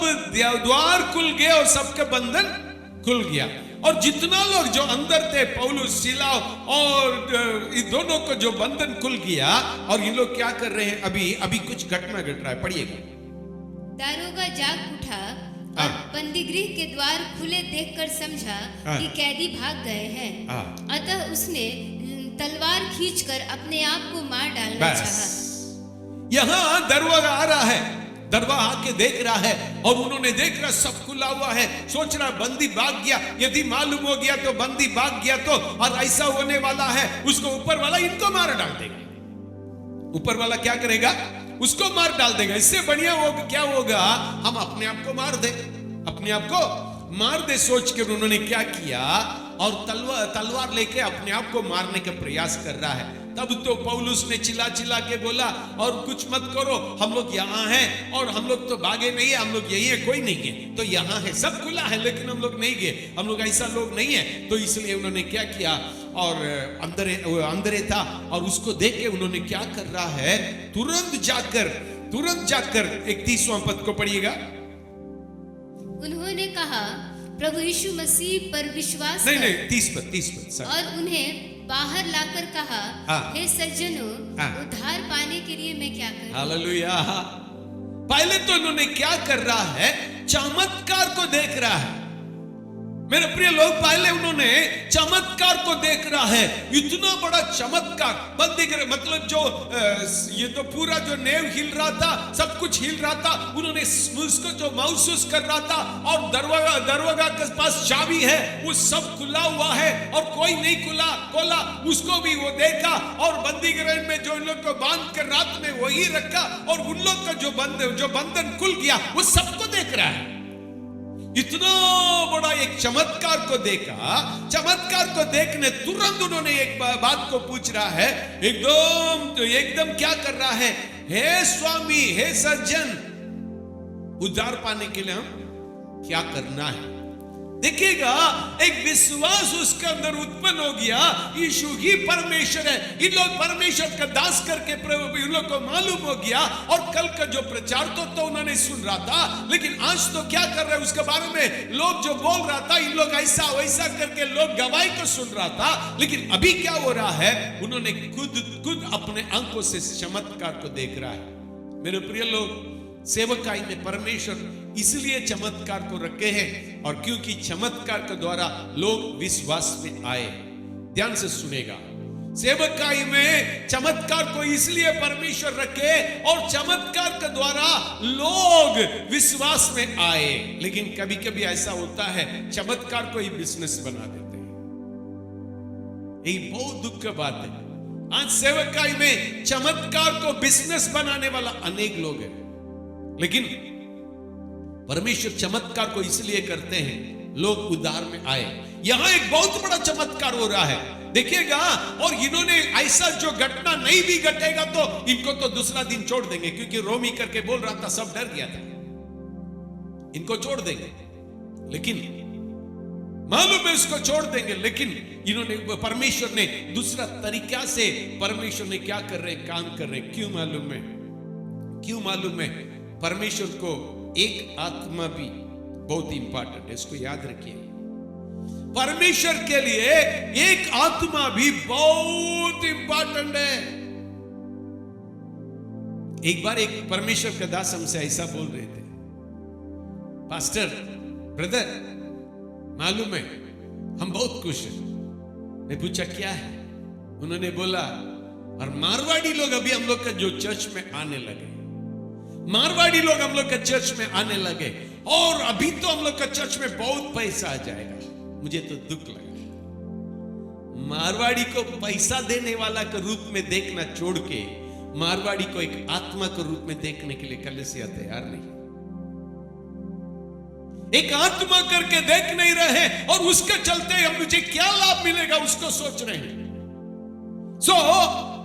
द्वार खुल गए और सबके बंधन खुल गया। और जितना लोग जो अंदर थे, पौलुस, सीला और इन दोनों को जो बंधन खुल गया। और ये लोग क्या कर रहे हैं? अभी कुछ घटना घट रहा है, पढ़िएगा। दारोगा जाग उठा और बंदीगृह के द्वार खुले देखकर समझा कि कैदी भाग गए हैं। अतः उसने तलवार खींचकर अपने आप को मार डालना चाहा। यहां दरवाजा आ रहा है, दरवाजा आके देख रहा है और उन्होंने देख रहा सब खुला हुआ है, सोच रहा बंदी भाग गया। यदि मालूम हो गया तो बंदी भाग गया तो और ऐसा होने वाला है, उसको ऊपर वाला इनको मार डाल देगा। ऊपर वाला क्या करेगा? उसको मार डाल देगा। इससे बढ़िया होगा, क्या होगा, हम अपने आप को मार दे, अपने आप को मार दे सोच के उन्होंने क्या किया, और तलवार लेके अपने आप को मारने का प्रयास कर रहा है। तब तो पौलुस ने चिल्ला चिल्ला के बोला, और कुछ मत करो, हम लोग यहाँ हैं और हम लोग तो भागे नहीं है, हम लोग यही है, कोई नहीं है। तो यहाँ है, सब खुला है, लेकिन हम लोग नहीं गए, हम लोग ऐसा लोग नहीं है। तो इसलिए उन्होंने क्या किया, और अंदर था और उसको देख के उन्होंने क्या कर रहा है, तुरंत जाकर 31वां पद को पढ़िएगा। उन्होंने कहा, प्रभु यीशु मसीह पर विश्वास नहीं 30 पद और उन्हें बाहर लाकर कहा, हे सज्जनों, उद्धार पाने के लिए मैं क्या करूं? हालेलुया। पहले तो उन्होंने क्या कर रहा है, चमत्कार को देख रहा है। मेरे प्रिय लोग, पहले उन्होंने चमत्कार को देख रहा है। इतना बड़ा चमत्कार, बंदीगृह मतलब जो ये तो पूरा जो नेव हिल रहा था, सब कुछ हिल रहा था, उन्होंने उसको जो महसूस कर रहा था। और दरवाजा के पास चाबी है, वो सब खुला हुआ है और कोई नहीं खोला, उसको भी वो देखा। और बंदीगृह में जो इन लोग को बांध कर रात में वही रखा, और उन लोग का जो बंधन खुल गया, वो सबको देख रहा है। इतना बड़ा एक चमत्कार को देखा। चमत्कार को देखने तुरंत उन्होंने एक बात को पूछ रहा है, एकदम क्या कर रहा है, हे स्वामी, हे सज्जन, उद्धार पाने के लिए हम क्या करना है? देखिएगा, एक विश्वास उसके अंदर उत्पन्न हो गया, यीशु ही परमेश्वर है। इन लोग परमेश्वर का दास करके इन लोग को मालूम हो गया। और कल का जो प्रचार तो उन्होंने सुन रहा था, लेकिन आज तो क्या कर रहे हैं उसके बारे में लोग जो बोल रहा था, इन लोग ऐसा वैसा करके लोग गवाही को सुन रहा था। लेकिन अभी क्या हो रहा है, उन्होंने खुद अपने आंखों से चमत्कार को देख रहा है। मेरे प्रिय लोग, सेवकाई में परमेश्वर इसलिए चमत्कार को रखे हैं, और क्योंकि चमत्कार के द्वारा लोग विश्वास में आए। ध्यान से सुनेगा, सेवकाई में चमत्कार को इसलिए परमेश्वर रखे और चमत्कार के द्वारा लोग विश्वास में आए। लेकिन कभी कभी ऐसा होता है, चमत्कार को ही बिजनेस बना देते हैं। यही बहुत दुख की बात है। आज सेवकाई में चमत्कार को बिजनेस बनाने वाला अनेक लोग हैं। लेकिन परमेश्वर चमत्कार को इसलिए करते हैं, लोग उद्धार में आए। यहां एक बहुत बड़ा चमत्कार हो रहा है, देखिएगा। और इन्होंने ऐसा जो घटना नहीं भी घटेगा तो इनको तो दूसरा दिन छोड़ देंगे, क्योंकि रोमी करके बोल रहा था, सब डर गया था, इनको छोड़ देंगे। लेकिन मालूम है इसको छोड़ देंगे, लेकिन इन्होंने, परमेश्वर ने दूसरा तरीका से, परमेश्वर ने क्या कर रहे, काम कर रहे। क्यों मालूम है? परमेश्वर को एक आत्मा भी बहुत इंपॉर्टेंट है, इसको याद रखिए। परमेश्वर के लिए एक आत्मा भी बहुत इंपॉर्टेंट है। एक बार एक परमेश्वर का दास हमसे ऐसा बोल रहे थे, पास्टर ब्रदर, मालूम है हम बहुत खुश हैं। मैं पूछा क्या है? उन्होंने बोला, और मारवाड़ी लोग अभी हम लोग का जो चर्च में आने लगे, मारवाड़ी लोग हम लोग के चर्च में आने लगे, और अभी तो हम लोग का चर्च में बहुत पैसा आ जाएगा। मुझे तो दुख लगा। मारवाड़ी को पैसा देने वाला के रूप में देखना छोड़ के मारवाड़ी को एक आत्मा के रूप में देखने के लिए कलीसिया तैयार नहीं। एक आत्मा करके देख नहीं रहे, और उसके चलते मुझे क्या लाभ मिलेगा उसको सोच रहे हैं।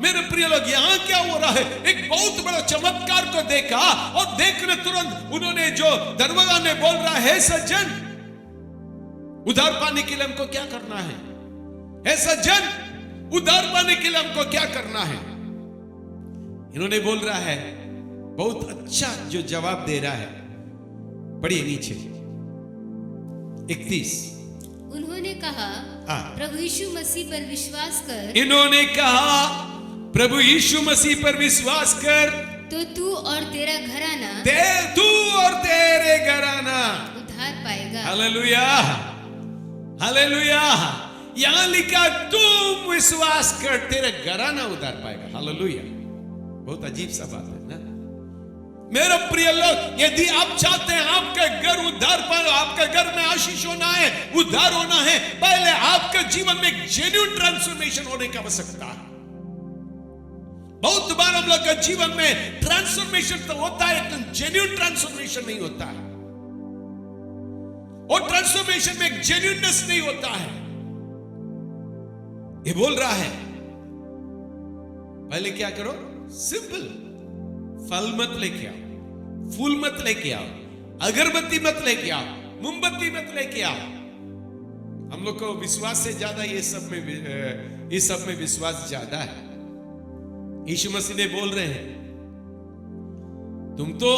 मेरे प्रिय लोग, यहां क्या हो रहा है, एक बहुत बड़ा चमत्कार को देखा, और देखने तुरंत उन्होंने, जो दरवाजा ने बोल रहा है, सज्जन, उद्धार पाने के लिए हमको क्या करना है? हे सज्जन, उद्धार पाने के लिए हमको क्या करना है? इन्होंने बोल रहा है, बहुत अच्छा जो जवाब दे रहा है। पढ़िए नीचे 31। उन्होंने कहा, प्रभु यीशु मसीह पर विश्वास कर। इन्होंने कहा प्रभु यीशु मसीह पर विश्वास कर, तो तू और तेरा घराना तू और तेरे घराना उद्धार पाएगा। Hallelujah, hallelujah. यहां लिखा तुम विश्वास कर, तेरा घराना उद्धार पाएगा। हालेलुया। बहुत अजीब सा बात है ना मेरे प्रिय लोग। यदि आप चाहते हैं आपका घर उद्धार पाए, आपका घर में आशीष होना है, उद्धार होना है, पहले आपके जीवन में एक जेन्युइन ट्रांसफॉर्मेशन होने की आवश्यकता है। बहुत बार हम लोग के जीवन में ट्रांसफॉर्मेशन तो होता है, लेकिन जेन्युइन ट्रांसफॉर्मेशन नहीं होता है, और ट्रांसफॉर्मेशन में एक जेन्युइननेस नहीं होता है। ये बोल रहा है पहले क्या करो, सिंपल, फल मत लेके आओ, फूल मत लेके आओ, अगरबत्ती मत लेके आओ, मोमबत्ती मत लेके आओ। हम लोग को विश्वास से ज्यादा ये सब में विश्वास ज्यादा है। यीशु मसीह ने बोल रहे हैं, तुम तो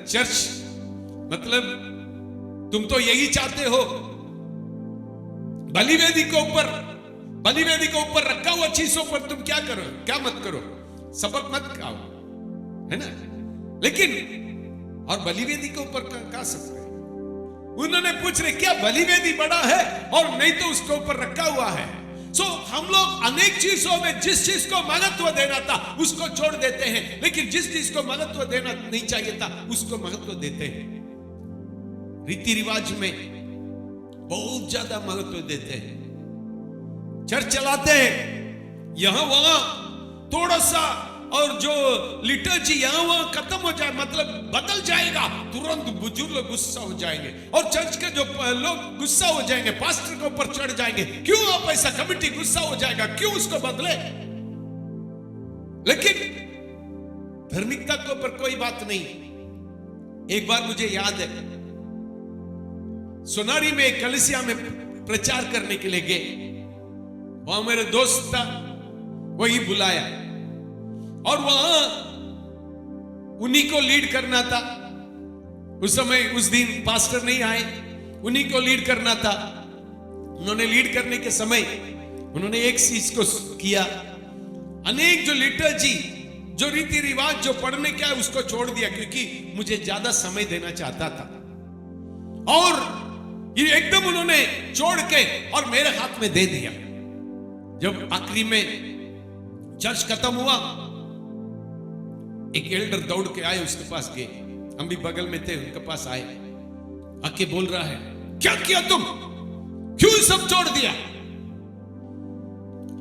चर्च मतलब तुम तो यही चाहते हो, बलिवेदी के ऊपर रखा हुआ चीजों पर तुम क्या करो, क्या मत करो, सबक मत खाओ, है ना। लेकिन और बलिवेदी के ऊपर खा सकते हैं। उन्होंने पूछ रहे क्या बलिवेदी बड़ा है और नहीं तो उसके ऊपर रखा हुआ है। हम लोग अनेक चीजों में जिस चीज को महत्व देना था उसको छोड़ देते हैं, लेकिन जिस चीज को महत्व देना नहीं चाहिए था उसको महत्व देते हैं। रीति रिवाज में बहुत ज्यादा महत्व देते हैं, चर्च चलाते हैं, यहां वहां थोड़ा सा, और जो लिटर्जी यहां वहां खत्म हो जाए, मतलब बदल जाएगा, तुरंत बुजुर्ग लोग गुस्सा हो जाएंगे, और चर्च के जो लोग गुस्सा हो जाएंगे, पास्टर के ऊपर चढ़ जाएंगे, क्यों आप ऐसा, कमिटी गुस्सा हो जाएगा, क्यों उसको बदले। लेकिन धार्मिकता के ऊपर कोई बात नहीं। एक बार मुझे याद है, सोनारी में एक कलीसिया में प्रचार करने के लिए गए, वहां मेरे दोस्त था, वही बुलाया, और वहां उन्हीं को लीड करना था। उस समय उस दिन पास्टर नहीं आए, उन्हीं को लीड करना था। उन्होंने लीड करने के समय उन्होंने एक चीज को किया, अनेक जो लिटर्जी, जो रीति रिवाज जो पढ़ने का है उसको छोड़ दिया, क्योंकि मुझे ज्यादा समय देना चाहता था, और ये एकदम उन्होंने छोड़ के और मेरे हाथ में दे दिया। जब आखिरी में चर्च खत्म हुआ, एक एल्डर दौड़ के आए, उसके पास गए, हम भी बगल में थे, उनके पास आए, आके बोल रहा है, क्या किया तुम, क्यों सब छोड़ दिया,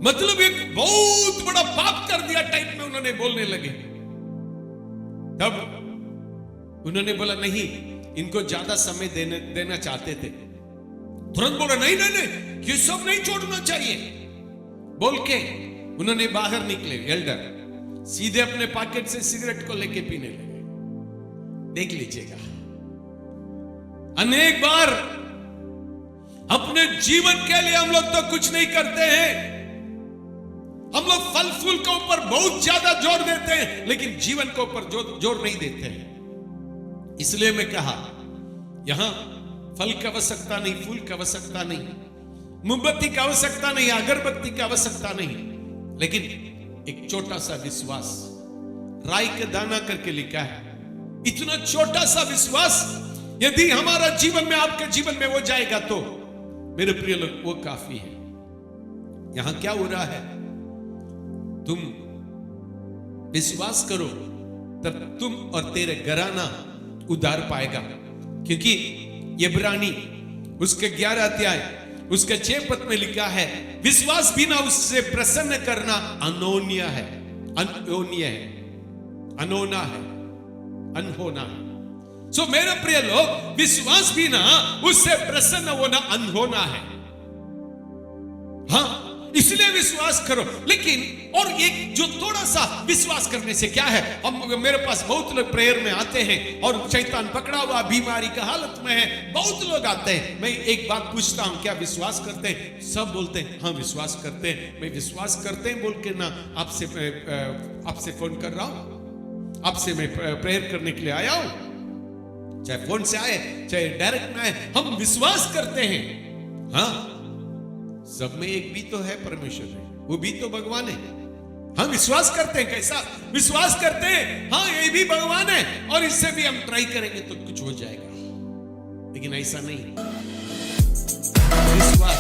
मतलब एक बहुत बड़ा पाप कर दिया टाइप में उन्होंने बोलने लगे। तब उन्होंने बोला नहीं, इनको ज्यादा समय देना चाहते थे। तुरंत बोला नहीं नहीं नहीं, ये सब नहीं छोड़ना चाहिए बोल के उन्होंने बाहर निकले। एल्डर सीधे अपने पॉकेट से सिगरेट को लेके पीने लगे। देख लीजिएगा, अनेक बार अपने जीवन के लिए हम लोग तो कुछ नहीं करते हैं, हम लोग फल फूल के ऊपर बहुत ज्यादा जोर देते हैं, लेकिन जीवन के ऊपर जोर नहीं देते हैं। इसलिए मैं कहा, यहां फल की आवश्यकता नहीं, फूल की आवश्यकता नहीं, मोमबत्ती की आवश्यकता नहीं, अगरबत्ती की आवश्यकता नहीं, लेकिन एक छोटा सा विश्वास, राई का दाना करके लिखा है, इतना छोटा सा विश्वास यदि हमारा जीवन में, आपके जीवन में हो जाएगा तो मेरे प्रिय लोग वो काफी है। यहां क्या हो रहा है, तुम विश्वास करो तब तुम और तेरे घराना उद्धार पाएगा, क्योंकि इब्रानी उसके 11 अध्याय उसके 6 पद में लिखा है, विश्वास बिना उससे प्रसन्न करना अनोन्या है, अनोन्य है, अनोना है, अनहोना है। सो मेरे प्रिय लोग, विश्वास बिना उससे प्रसन्न होना अनहोना है। हाँ, इसलिए विश्वास करो। लेकिन और एक जो थोड़ा सा विश्वास करने से क्या है, हम मेरे पास बहुत लोग प्रेयर में आते हैं और शैतान पकड़ा हुआ बीमारी का हालत में है, बहुत लोग आते हैं। मैं एक बात पूछता हूं, क्या विश्वास करते हैं? सब बोलते हैं हाँ विश्वास करते हैं। मैं विश्वास करते हैं बोल के ना आपसे फोन कर रहा हूं, आपसे मैं प्रेयर करने के लिए आया हूं। चाहे फोन से आए चाहे डायरेक्ट में आए, हम विश्वास करते हैं। हाँ, सब में एक भी तो है परमेश्वर है, वो भी तो भगवान है। हम विश्वास करते हैं। कैसा विश्वास करते हैं? हाँ, ये भी भगवान है और इससे भी हम ट्राई करेंगे तो कुछ हो जाएगा, लेकिन ऐसा नहीं। विश्वास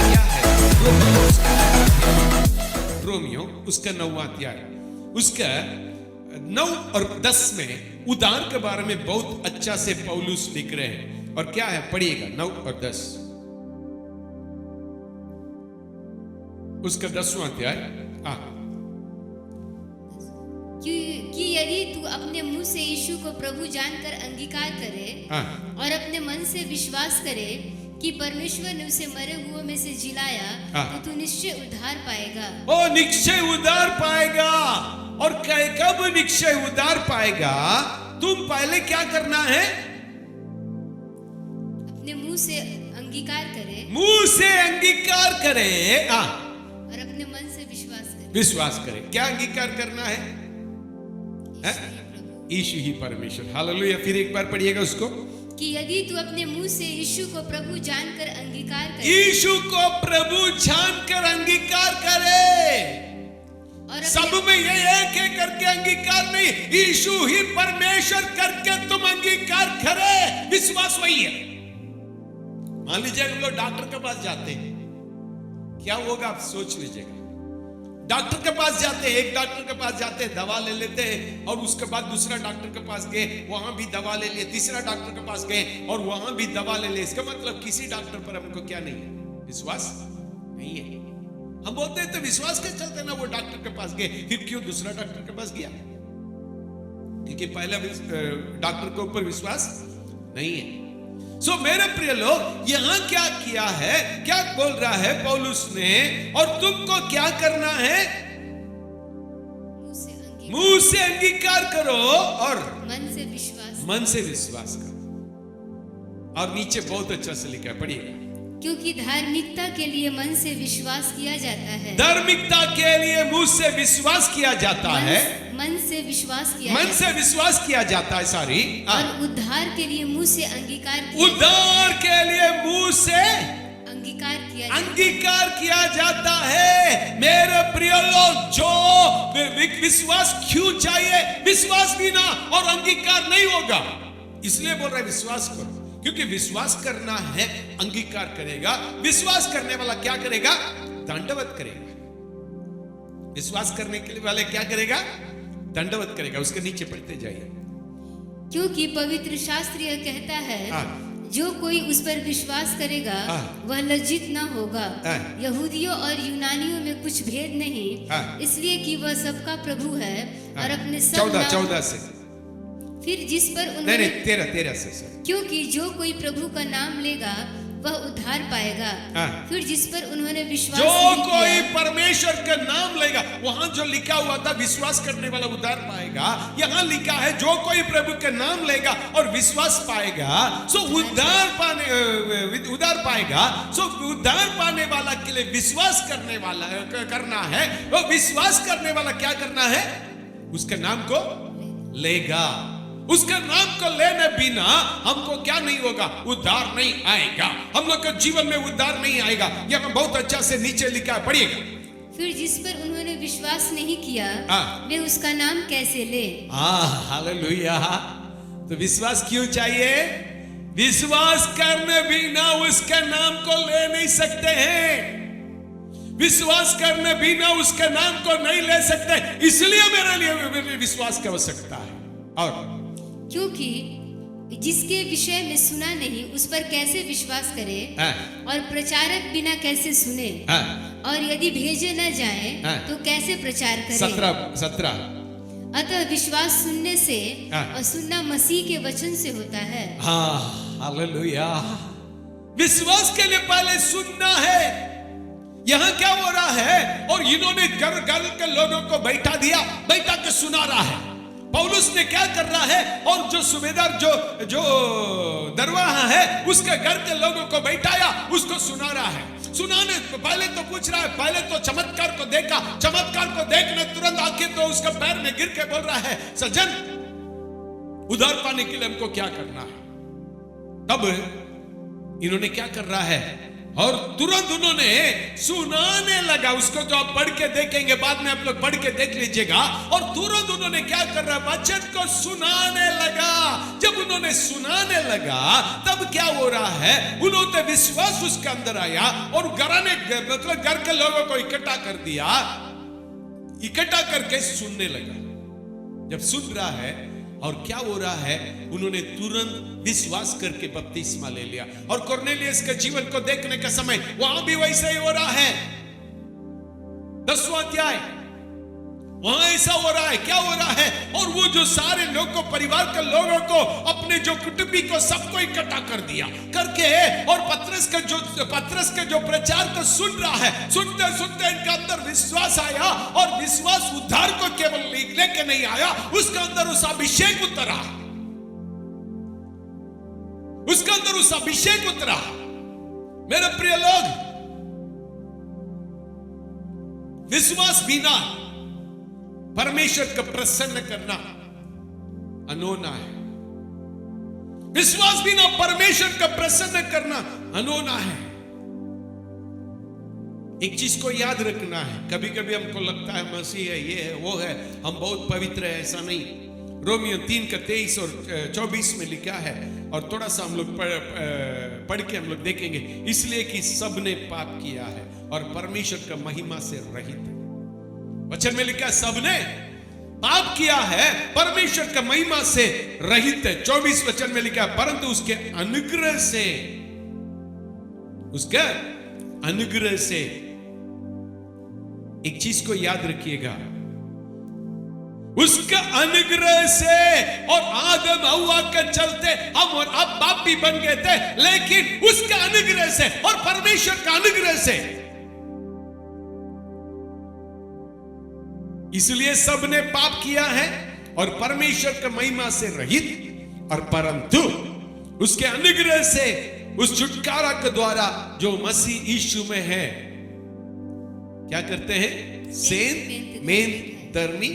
क्या है? रोमियो उसका 9वां अध्याय, उसका 9 और 10 में उद्धार के बारे में बहुत अच्छा से पौलुस लिख रहे हैं। और क्या है, पढ़िएगा 9 और 10, उसका 10वां अध्याय। कि यदि तू अपने मुंह से यीशु को प्रभु जानकर अंगीकार करे और अपने मन से विश्वास करे कि परमेश्वर ने उसे मरे हुओं में से जिलाया, तो तू निश्चय उद्धार पाएगा। ओ, निश्चय उद्धार पाएगा। और कब निश्चय उद्धार पाएगा? तुम पहले क्या करना है? अपने मुंह से अंगीकार करे, मुंह से अंगीकार करे और अपने मन से विश्वास करे। विश्वास करे। क्या अंगीकार करना है? यीशु ही परमेश्वर। हालेलुया। फिर एक बार पढ़िएगा उसको, कि यदि तू अपने मुंह से यीशु को प्रभु जानकर अंगीकार करे, यीशु को प्रभु जानकर अंगीकार करे। और सब में ये एक है करके अंगीकार नहीं, यीशु ही परमेश्वर करके तुम अंगीकार करे। विश्वास वही है। मान लीजिए हम लोग डॉक्टर के पास जाते हैं, क्या होगा आप सोच लीजिएगा। डॉक्टर के पास जाते हैं, एक डॉक्टर के पास जाते हैं, दवा ले लेते हैं, और उसके बाद दूसरा डॉक्टर के पास गए, वहां भी दवा ले लिए, तीसरा डॉक्टर के पास गए और वहां भी दवा ले लिए। इसका मतलब किसी डॉक्टर पर हमको क्या नहीं है? विश्वास नहीं है। हम बोलते हैं तो विश्वास के चलते ना वो डॉक्टर के पास गए, फिर क्यों दूसरा डॉक्टर के पास गया? क्योंकि पहला डॉक्टर के ऊपर विश्वास नहीं है। सो मेरे प्रिय लोग, यहां क्या किया है, क्या बोल रहा है पौलुस ने? और तुमको क्या करना है? मुंह से अंगीकार करो और मन से विश्वास करो। और नीचे बहुत अच्छा से लिखा है, पढ़िएगा। क्योंकि धार्मिकता के लिए मन से विश्वास किया जाता है। धार्मिकता के लिए मुंह से विश्वास किया जाता है। मन से विश्वास किया जाता है। सारी। और उद्धार के लिए मुंह से अंगीकार किया जाता है। मेरे प्रिय लोग, जो विश्वास क्यों चाहिए? विश्वास बिना और अंगीकार नहीं होगा। इसलिए बोल रहे विश्वास करो, क्योंकि विश्वास करना है, अंगीकार करेगा। विश्वास करने वाला क्या करेगा? दंडवत करेगा। विश्वास करने के लिए वाले क्या करेगा? दंडवत करेगा। उसके नीचे पढ़ते जाइए। क्योंकि पवित्र शास्त्र यह कहता है, जो कोई उस पर विश्वास करेगा वह लज्जित ना होगा। यहूदियों और यूनानियों में कुछ भेद नहीं, इसलिए कि वह सबका प्रभु है और अपने सब 14 से। फिर जिस पर उन्होंने 13 से। क्योंकि जो कोई प्रभु का नाम लेगा वह उद्धार पाएगा। फिर जिस पर उन्होंने विश्वास जो कोई परमेश्वर का नाम लेगा, वहां जो लिखा हुआ था विश्वास करने वाला उद्धार पाएगा, यहां लिखा है जो कोई प्रभु का नाम लेगा और विश्वास पाएगा सो उद्धार पाएगा। सो उद्धार पाने वाला के लिए विश्वास करना है। वो विश्वास करने वाला क्या करना है? उसके नाम को लेगा। उसके नाम को लेने बिना हमको क्या नहीं होगा? उद्धार नहीं आएगा। हम लोग के जीवन में उद्धार नहीं आएगा। यहाँ बहुत अच्छा से नीचे लिखा है, पढ़िएगा। फिर जिस पर उन्होंने विश्वास नहीं किया वे उसका नाम कैसे ले? हालेलुया। तो विश्वास क्यों चाहिए? विश्वास करने बिना उसके नाम को ले नहीं सकते हैं। विश्वास करने बिना उसके नाम को नहीं ले सकते। इसलिए मेरे विश्वास की आवश्यकता है। और क्योंकि जिसके विषय में सुना नहीं उस पर कैसे विश्वास करे? और प्रचारक बिना कैसे सुने? और यदि भेजे न जाए तो कैसे प्रचार करे? 17 अतः विश्वास सुनने से और सुनना मसीह के वचन से होता है। हालेलुया। विश्वास के लिए पहले सुनना है। यहाँ क्या हो रहा है? और इन्होंने घर के लोगों को बैठा के सुना रहा है। पौलुस ने क्या कर रहा है? और जो सूबेदार जो दरवाहा है उसके घर के लोगों को बैठाया, उसको सुना रहा है। सुनाने पहले तो पूछ रहा है, पहले तो चमत्कार को देखा, चमत्कार को देखने तुरंत आके तो उसके पैर में गिर के बोल रहा है, सज्जन उधार पाने के लिए हमको क्या करना है। तब इन्होंने क्या कर रहा है, और तुरंत उन्होंने सुनाने लगा। उसको जो आप पढ़ के देखेंगे, बाद में आप लोग पढ़ के देख लीजिएगा। और तुरंत उन्होंने क्या कर रहा है, वचन को सुनाने लगा। जब उन्होंने सुनाने लगा तब क्या हो रहा है, उन्होंने विश्वास उसके अंदर आया और मतलब घर के लोगों को इकट्ठा कर दिया, इकट्ठा करके सुनने लगा। जब सुन रहा है और क्या हो रहा है, उन्होंने तुरंत विश्वास करके बपतिस्मा ले लिया। और कुरनेलियस के जीवन को देखने का समय वहां भी वैसे ही हो रहा है। 10वां अध्याय, वहां ऐसा हो रहा है। क्या हो रहा है, और वो जो सारे लोगों, परिवार के लोगों को, अपने जो कुटुंबी को, सबको इकट्ठा कर दिया करके, और पतरस के जो प्रचार को सुन रहा है। सुनते सुनते इनके अंदर विश्वास आया, और विश्वास उद्धार को केवल लेके नहीं आया, उसके अंदर उस अभिषेक उतरा, उसके अंदर उस अभिषेक उतरा। मेरे प्रिय लोग, विश्वास बिना परमेश्वर को प्रसन्न करना अनोना है। विश्वास बिना परमेश्वर को प्रसन्न करना अनोना है। एक चीज को याद रखना है, कभी कभी हमको लगता है मसीह है, ये है, वो है, हम बहुत पवित्र है। ऐसा नहीं। रोमियो 3:23 और 24 में लिखा है, और थोड़ा सा हम लोग पढ़ के हम लोग देखेंगे। इसलिए कि सबने पाप किया है और परमेश्वर का महिमा से रहित है। वचन में लिखा है, सबने पाप किया है, परमेश्वर का महिमा से रहित है। 24 वचन में लिखा है, परंतु उसके अनुग्रह से, उसके अनुग्रह से, एक चीज को याद रखिएगा, उसका अनुग्रह से। और आदम हव्वा के चलते हम और अब पाप भी बन गए थे, लेकिन उसका अनुग्रह से और परमेश्वर का अनुग्रह से, इसलिए सबने पाप किया है और परमेश्वर के महिमा से रहित, और परंतु उसके अनुग्रह से, उस छुटकारा के द्वारा जो मसीह यीशु में है, क्या करते हैं, सेंत मेंत धर्मी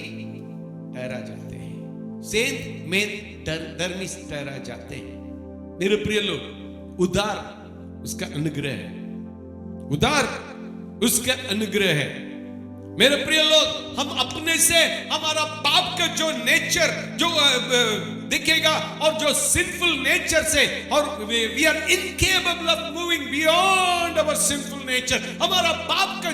ठहरा जाते हैं। सेंत मेंत धर्मी ठहरा जाते हैं। मेरे प्रिय लोग, उद्धार उसका अनुग्रह है, उद्धार उसका अनुग्रह है। मेरे प्रिय लोग, हम अपने से हमारा पाप का जो नेचर जो दिखेगा, और जो सिंफुल नेचर से, और we are incapable of moving beyond our sinful nature. हमारा पाप का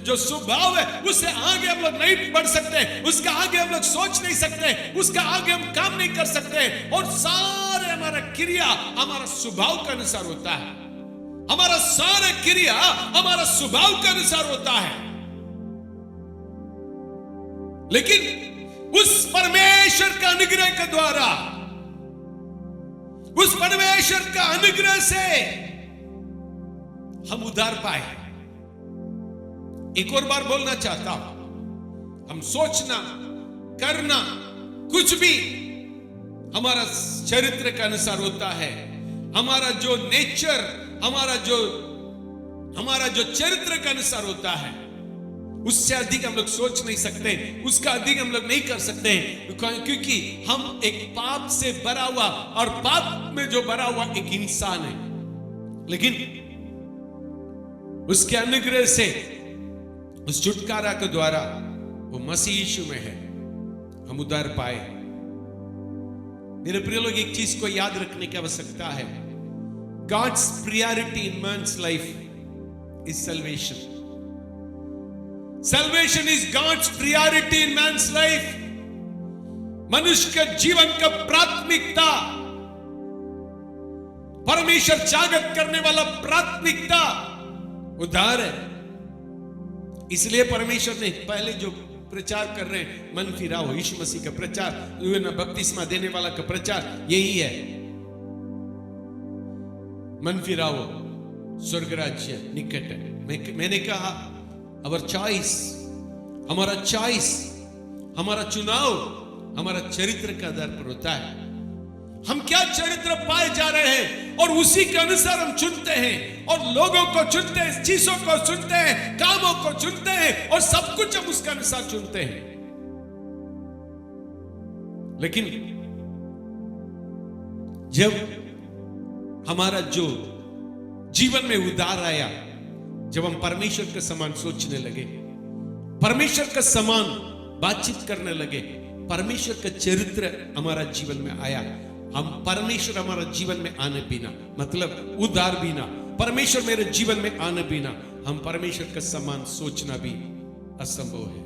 जो स्वभाव है, उससे आगे हम लोग नहीं बढ़ सकते, उसका आगे हम लोग सोच नहीं सकते, उसका आगे हम काम नहीं कर सकते। और सारे हमारा क्रिया हमारा स्वभाव के अनुसार होता है, हमारा सारा क्रिया हमारा स्वभाव के अनुसार होता है। लेकिन उस परमेश्वर का अनुग्रह के द्वारा, उस परमेश्वर का अनुग्रह से हम उद्धार पाए। एक और बार बोलना चाहता हूं, हम सोचना, करना कुछ भी हमारा चरित्र के अनुसार होता है। हमारा जो नेचर, हमारा जो चरित्र के अनुसार होता है, उससे अधिक हम लोग सोच नहीं सकते, उसका अधिक हम लोग नहीं कर सकते, क्योंकि हम एक पाप से भरा हुआ, और पाप में जो भरा हुआ एक इंसान है। लेकिन उसके अनुग्रह से, उस छुटकारा के द्वारा, वो मसीह यीशु में है, हम उद्धार पाए। मेरे प्रिय लोग, एक चीज को याद रखने की आवश्यकता है, God's priority in man's life is salvation. Salvation is God's priority in man's life. मनुष्य के जीवन का प्राथमिकता, परमेश्वर जागृत करने वाला प्राथमिकता उद्धार है। इसलिए परमेश्वर ने पहले जो प्रचार कर रहे हैं, मन फिराओ, यीशु मसीह का प्रचार, बपतिस्मा देने वाला का प्रचार यही है, मन फिराओ, स्वर्ग राज्य निकट है। मैंने कहा अवर चॉइस, हमारा चॉइस, हमारा चुनाव, हमारा चरित्र के आधार पर होता है। हम क्या चरित्र पाए जा रहे हैं, और उसी के अनुसार हम चुनते हैं और लोगों को चुनते हैं, चीजों को चुनते हैं, कामों को चुनते हैं और सब कुछ हम उसके अनुसार चुनते हैं। लेकिन जब हमारा जो जीवन में उद्धार आया, जब हम परमेश्वर के समान सोचने लगे, परमेश्वर के समान बातचीत करने लगे, परमेश्वर का चरित्र हमारा जीवन में आया, हम परमेश्वर हमारा जीवन में आने बिना, मतलब उद्धार बिना, परमेश्वर मेरे जीवन में आने बिना हम परमेश्वर का समान सोचना भी असंभव है।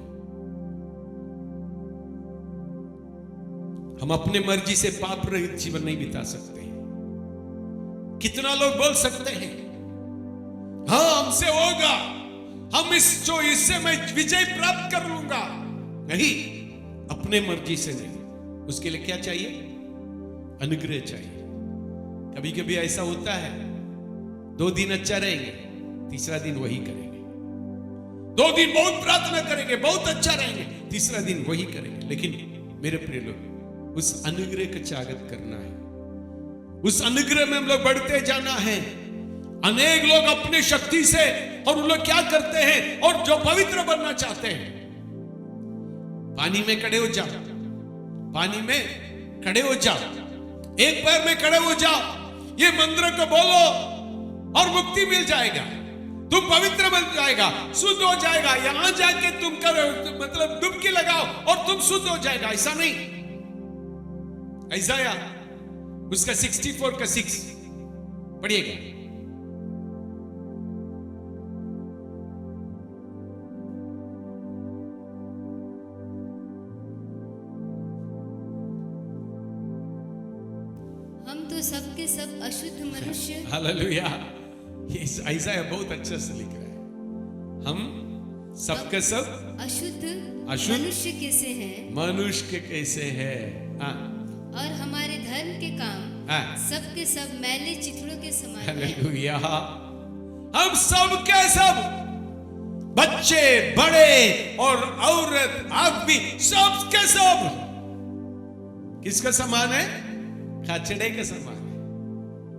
हम अपने मर्जी से पाप रहित जीवन नहीं बिता सकते। कितना लोग बोल सकते हैं हाँ हमसे होगा, हम इससे मैं विजय प्राप्त कर लूंगा। नहीं, अपने मर्जी से नहीं। उसके लिए क्या चाहिए? अनुग्रह चाहिए। कभी कभी ऐसा होता है 2 दिन अच्छा रहेंगे, तीसरा दिन वही करेंगे। 2 दिन बहुत प्रार्थना करेंगे, बहुत अच्छा रहेंगे, तीसरा दिन वही करेंगे। लेकिन मेरे प्रिय लोग, उस अनुग्रह का स्वागत करना है, उस अनुग्रह में हम लोग बढ़ते जाना है। अनेक लोग अपने शक्ति से, और उन लोग क्या करते हैं, और जो पवित्र बनना चाहते हैं, पानी में खड़े हो जाओ, पानी में खड़े हो जाओ, एक पैर में खड़े हो जाओ, ये मंत्र को बोलो और मुक्ति मिल जाएगा, तुम पवित्र बन जाएगा, शुद्ध हो जाएगा। यहां जाके तुम करो, मतलब डुबकी लगाओ और तुम शुद्ध हो जाएगा, ऐसा नहीं। ऐसा उसका 64 का 6 पढ़िएगा। हम तो सबके सब अशुद्ध मनुष्य। हालेलुया, ये ऐसा बहुत अच्छा से लिख रहा है। हम सबके सब अशुद्ध मनुष्य कैसे हैं, मनुष्य के कैसे है, और हमारे धर्म के काम सबके सब मैले चिथड़ों के समान हैं। हालेलुया, हम सब के सब, बच्चे बड़े और औरत आदमी, सब के सब किसका समान है? कचड़े के समान है,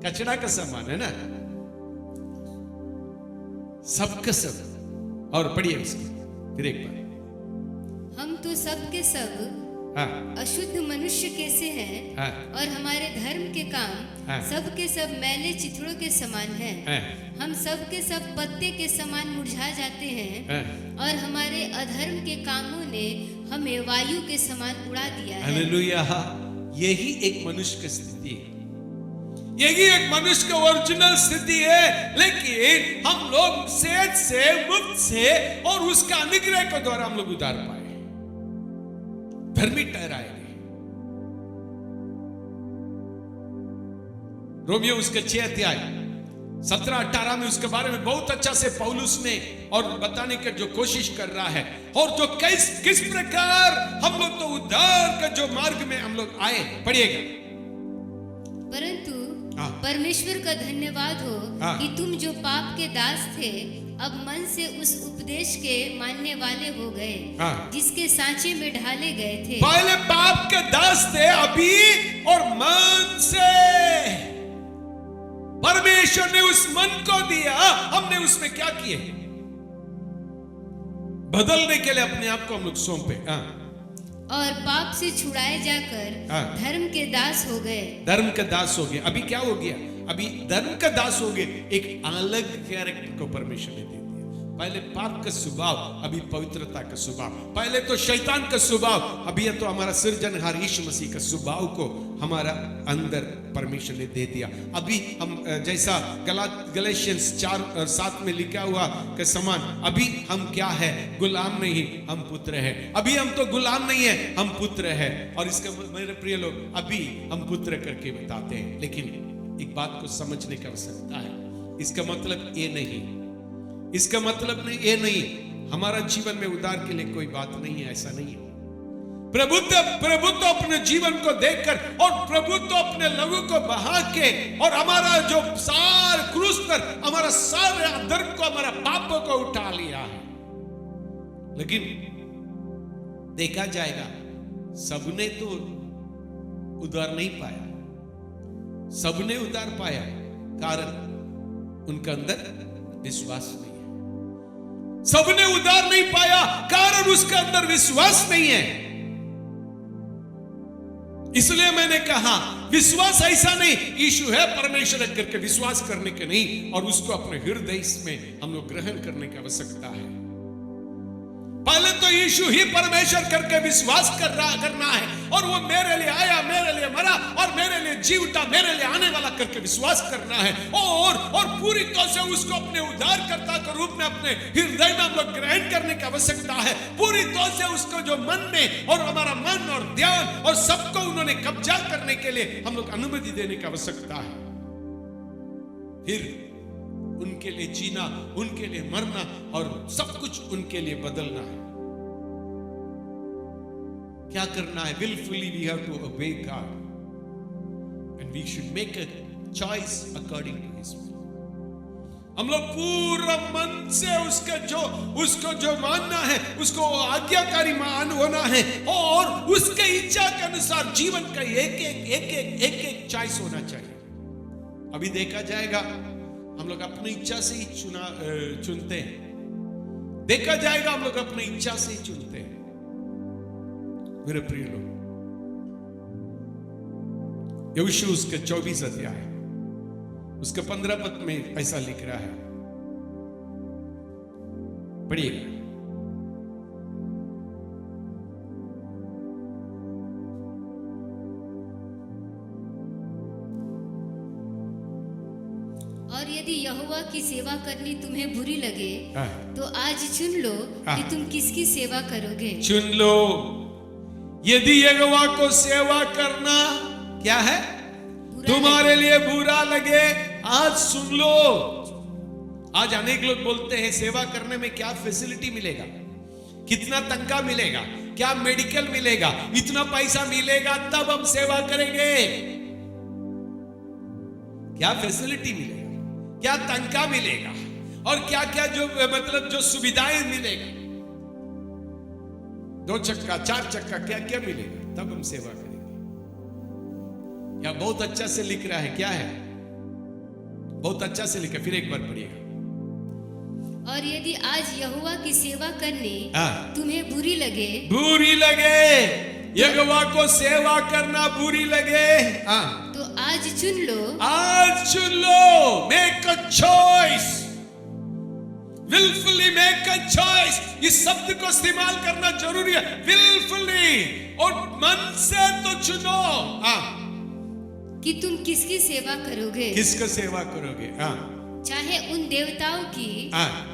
कचड़ा का समान है ना, सबके सब। और पढ़िए उसकी फिर एक बार। हम तो सबके सब अशुद्ध मनुष्य कैसे हैं, और हमारे धर्म के काम सबके सब मैले चिथड़ों के समान हैं। हम सबके सब पत्ते के समान मुरझा जाते हैं, और हमारे अधर्म के कामों ने हमें वायु के समान उड़ा दिया है। हालेलुया, यही एक मनुष्य की स्थिति है, यही एक मनुष्य का ओरिजिनल स्थिति है। लेकिन हम लोग सेहत से, मुक्त से और उसका अनुग्रह के द्वारा हम लोग उतार पाए, धर्मी ठहराए। रोमियो उसके 6 अध्याय 17-18 में उसके बारे में बहुत अच्छा से पौलुस ने और बताने की जो कोशिश कर रहा है, और जो किस प्रकार हम लोग तो उद्धार का जो मार्ग में हम लोग आए। पढ़िएगा। परंतु परमेश्वर का धन्यवाद हो कि तुम जो पाप के दास थे, अब मन से उस उपदेश के मानने वाले हो गए जिसके सांचे में ढाले गए थे। पहले पाप के दास थे, अभी और मन से परमेश्वर ने उस मन को दिया। हमने उसमें क्या किए? बदलने के लिए अपने आप को हम लोग सौंपे, और पाप से छुड़ाए जाकर धर्म के दास हो गए। धर्म का दास हो गए। अभी क्या हो गया? अभी धर्म का दास हो गए। एक अलग कैरेक्टर को परमेश्वर ने दे दिया। पहले पाप का स्वभाव, अभी पवित्रता का स्वभाव। पहले तो शैतान का स्वभाव, अभी तो हमारा सृजनहार यीशु मसीह का स्वभाव को हमारा अंदर परमेश्वर ने दे दिया। अभी हम जैसा गलातियंस 4:7 में लिखा हुआ के समान, अभी हम क्या है? गुलाम नहीं, हम पुत्र है। अभी हम तो गुलाम नहीं है, हम पुत्र है। और इसका मेरे प्रिय लोग, अभी हम पुत्र करके बताते हैं। लेकिन एक बात को समझने की आवश्यकता है। इसका मतलब ये नहीं, इसका मतलब नहीं ये नहीं हमारा जीवन में उद्धार के लिए कोई बात नहीं है, ऐसा नहीं है। प्रभुत्व अपने जीवन को देखकर और प्रभुत्व अपने लहू को बहा के और हमारा जो सार क्रूस पर हमारा सारे अधर्म को, हमारा पापों को उठा लिया है। लेकिन देखा जाएगा सबने तो उद्धार नहीं पाया, सबने उद्धार पाया कारण उनका अंदर विश्वास नहीं है। सबने उद्धार नहीं पाया, कारण उसका अंदर विश्वास नहीं है। इसलिए मैंने कहा विश्वास ऐसा नहीं, यीशु है परमेश्वर करके विश्वास करने के नहीं, और उसको अपने हृदय में हम लोग ग्रहण करने की आवश्यकता है। पहले तो यीशु ही परमेश्वर करके विश्वास करना है, और वो मेरे लिए आया, मेरे लिए मरा और मेरे लिए जी उठा, मेरे लिए आने वाला करके विश्वास करना है, और पूरी तरह से उसको अपने उद्धारकर्ता के रूप में अपने हृदय में हम लोग ग्रहण करने की आवश्यकता है। पूरी तरह से उसको जो मन में, और हमारा मन और ध्यान और सबको उन्होंने कब्जा करने के लिए हम लोग अनुमति देने की आवश्यकता है। फिर उनके लिए जीना, उनके लिए मरना और सब कुछ उनके लिए बदलना है। क्या करना है? willfully we have to obey God and we should make a choice according to His will. हम लोग पूरा मन से उसको जो मानना है, उसको आज्ञाकारी मान होना है, और उसके इच्छा के अनुसार जीवन का एक चॉइस होना चाहिए। अभी देखा जाएगा हम लोग अपनी इच्छा से ही चुनते हैं। देखा जाएगा हम लोग अपनी इच्छा से ही चुनते हैं। मेरे प्रिय लोग, यहोशू उसके 24 अध्याय उसके 15 पद में ऐसा लिख रहा है, पढ़िएगा। और यदि यहोवा की सेवा करनी तुम्हें बुरी लगे तो आज चुन लो कि तुम किसकी सेवा करोगे। चुन लो, यदि यहोवा को सेवा करना क्या है तुम्हारे लिए बुरा लगे, आज सुन लो। आज अनेक लोग बोलते हैं सेवा करने में क्या फैसिलिटी मिलेगा, कितना तनख्वाह मिलेगा, क्या मेडिकल मिलेगा, इतना पैसा मिलेगा तब हम सेवा करेंगे। क्या फैसिलिटी मिलेगा, क्या तनख्वाह मिलेगा, और क्या क्या जो मतलब जो सुविधाएं मिलेगा, 2 चक्का 4 चक्का क्या क्या मिलेगा, तब हम सेवा करेंगे। क्या बहुत अच्छा से लिख रहा है, क्या है बहुत अच्छा से लिखा, फिर एक बार पढ़िएगा। और यदि आज यहोवा की सेवा करनी तुम्हें बुरी लगे, यहोवा को सेवा करना बुरी लगे, तो आज चुन लो, make a choice, willfully make a choice. इस शब्द को इस्तेमाल करना जरूरी है, विलफुली, और मन से तो चुनो कि तुम किसकी सेवा करोगे। किसका सेवा करोगे? चाहे उन देवताओं की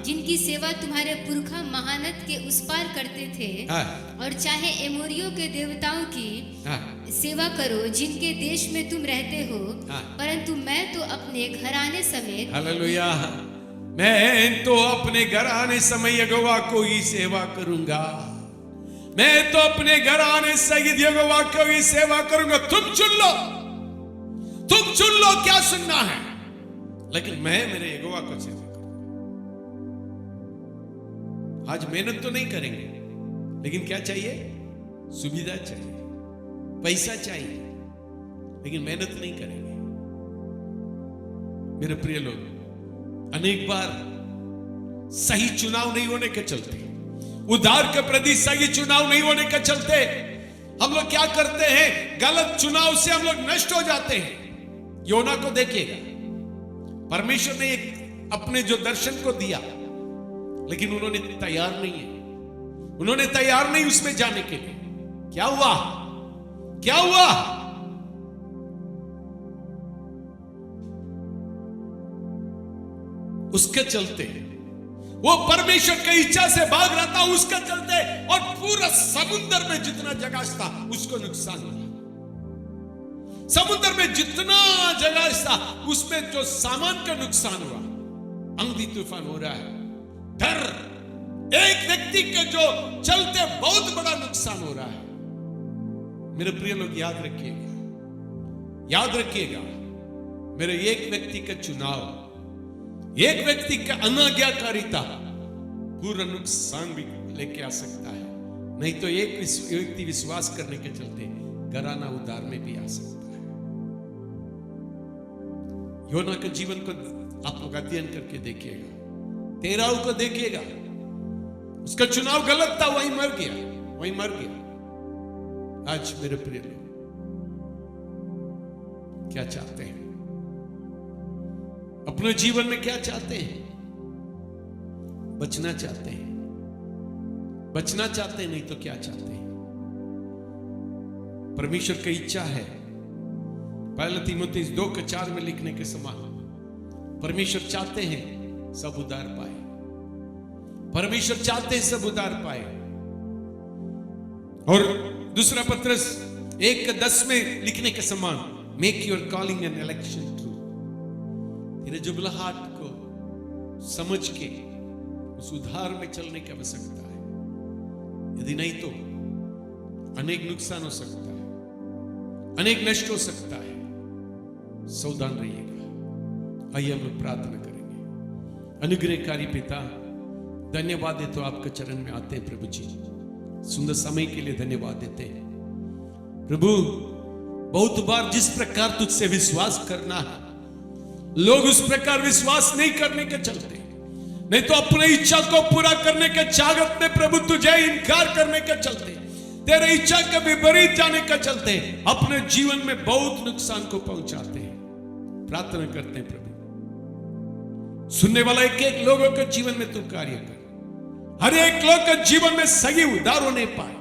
जिनकी सेवा तुम्हारे पुरखा महानद के उस पार करते थे, और चाहे एमोरियों के देवताओं की सेवा करो जिनके देश में तुम रहते हो, परंतु मैं तो अपने घराने समेत, हालेलुया, मैं तो अपने घराने समय यहोवा को ही सेवा करूंगा। मैं तो अपने घराने सहित यहोवा को ही सेवा करूंगा। तुम चुन लो क्या सुनना है, लेकिन मैं मेरे यहोवा को सेवा करूंगा। आज मेहनत तो नहीं करेंगे, लेकिन क्या चाहिए? सुविधा चाहिए, पैसा चाहिए, लेकिन मेहनत नहीं करेंगे। मेरे प्रिय लोग, अनेक बार सही चुनाव नहीं होने के चलते, उद्धार के प्रति सही चुनाव नहीं होने के चलते, हम लोग क्या करते हैं? गलत चुनाव से हम लोग नष्ट हो जाते हैं। योना को देखिएगा, परमेश्वर ने एक अपने जो दर्शन को दिया, लेकिन उन्होंने तैयार नहीं है, उन्होंने तैयार नहीं उसमें जाने के लिए। क्या हुआ? उसके चलते वो परमेश्वर की इच्छा से भाग रहा था, उसके चलते, और पूरा समुद्र में जितना जगह था उसको नुकसान हुआ। समुद्र में जितना जगह था उसमें जो सामान का नुकसान हुआ, आंधी तूफान हो रहा है, डर, एक व्यक्ति के जो चलते बहुत बड़ा नुकसान हो रहा है। मेरे प्रिय लोग, याद रखिएगा, मेरे एक व्यक्ति का चुनाव, एक व्यक्ति का अनाज्ञाकारिता पूरा नुकसान भी लेके आ सकता है। नहीं तो एक व्यक्ति विश्वास करने के चलते घराना उद्धार में भी आ सकता है। योना के जीवन को आप लोग अध्ययन करके देखिएगा, 13 को देखिएगा, उसका चुनाव गलत था, वहीं मर गया। आज मेरे प्रिय लोग क्या चाहते हैं? अपने जीवन में क्या चाहते हैं? बचना चाहते हैं, नहीं तो क्या चाहते हैं? परमेश्वर की इच्छा है, पहले तीमुथियुस 2:4 में लिखने के समान, परमेश्वर चाहते हैं सब उद्धार पाए। परमेश्वर चाहते हैं सब उद्धार पाए। और दूसरा पत्रस 1:10 में लिखने के समान, make your calling and election true. तेरे जुबलाहट को समझ के उस उद्धार में चलने की आवश्यकता है, यदि नहीं तो अनेक नुकसान हो सकता है, अनेक नष्ट हो सकता है। सावधान रहिएगा। आइए हम लोग प्रार्थना करेंगे। अनुग्रहकारी पिता, धन्यवाद देते हो, आपके चरण में आते हैं प्रभु जी, सुंदर समय के लिए धन्यवाद देते हैं प्रभु। बहुत बार जिस प्रकार तुझसे विश्वास करना है, लोग उस प्रकार विश्वास नहीं करने के चलते, नहीं तो अपनी इच्छा को पूरा करने के चाहत में प्रभु तुझे इनकार करने के चलते, तेरे इच्छा के विपरीत जाने का चलते, अपने जीवन में बहुत नुकसान को पहुंचाते हैं। प्रार्थना करते हैं प्रभु, सुनने वाला एक एक लोगों के जीवन में तू कार्य कर, हर एक लोग के जीवन में सही उद्धार होने पाए,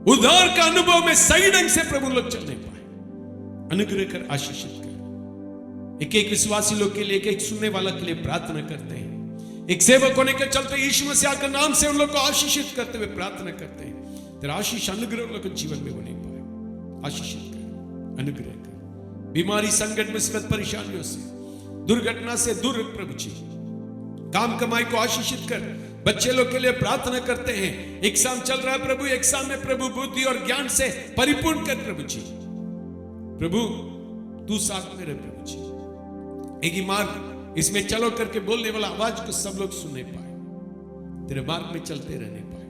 उद्धार का अनुभव में सही ढंग से प्रभु लोग चलने पाए। अनुग्रह कर, आशीषित कर। एक एक विश्वासी लोग के लिए, एक एक सुनने वाला के लिए प्रार्थना करते हैं। एक सेवक होने के चलते यीशु मसीह के नाम से उन लोग को आशीषित करते हुए प्रार्थना करते हैं, तेरा आशीष अनुग्रह उन लोग के जीवन में होने पाए। आशीषित कर, अनुग्रह कर। बीमारी, संकट, मुसीबत, परेशानियों से, दुर्घटना से दूर रख प्रभु जी। काम कमाई को आशीषित कर। बच्चे लोग के लिए प्रार्थना करते हैं, एग्जाम चल रहा है प्रभु, एग्जाम में प्रभु बुद्धि और ज्ञान से परिपूर्ण कर प्रभु जी। प्रभु तू साथ में रहे प्रभु जी। एक ही मार्ग इसमें चलो करके बोलने वाला आवाज को सब लोग सुनने पाए, तेरे मार्ग में चलते रहने पाए।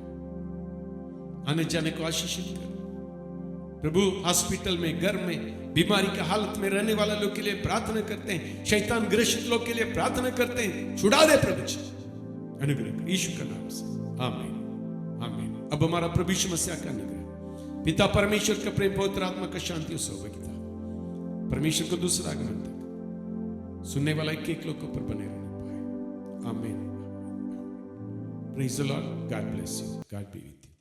आने जाने को आशीषित कर प्रभु। हॉस्पिटल में, घर में, बीमारी की हालत में रहने वाला लोग के लिए प्रार्थना करते हैं, शैतान ग्रसित लोग के लिए प्रार्थना करते हैं, छुड़ा दे प्रभु जी। अनुग्रह कर यीशु का नाम से, आमीन, आमीन। अब हमारा प्रभु यीशु मसीह का अनुग्रह, पिता परमेश्वर का प्रेम, पवित्र आत्मा का शांति और सौभाग्यता, परमेश्वर को दूसरा आगमन तक सुनने वाला एक एक लोग पर बने रहने पाए। आमीन। Praise the Lord. God bless you. God B with you.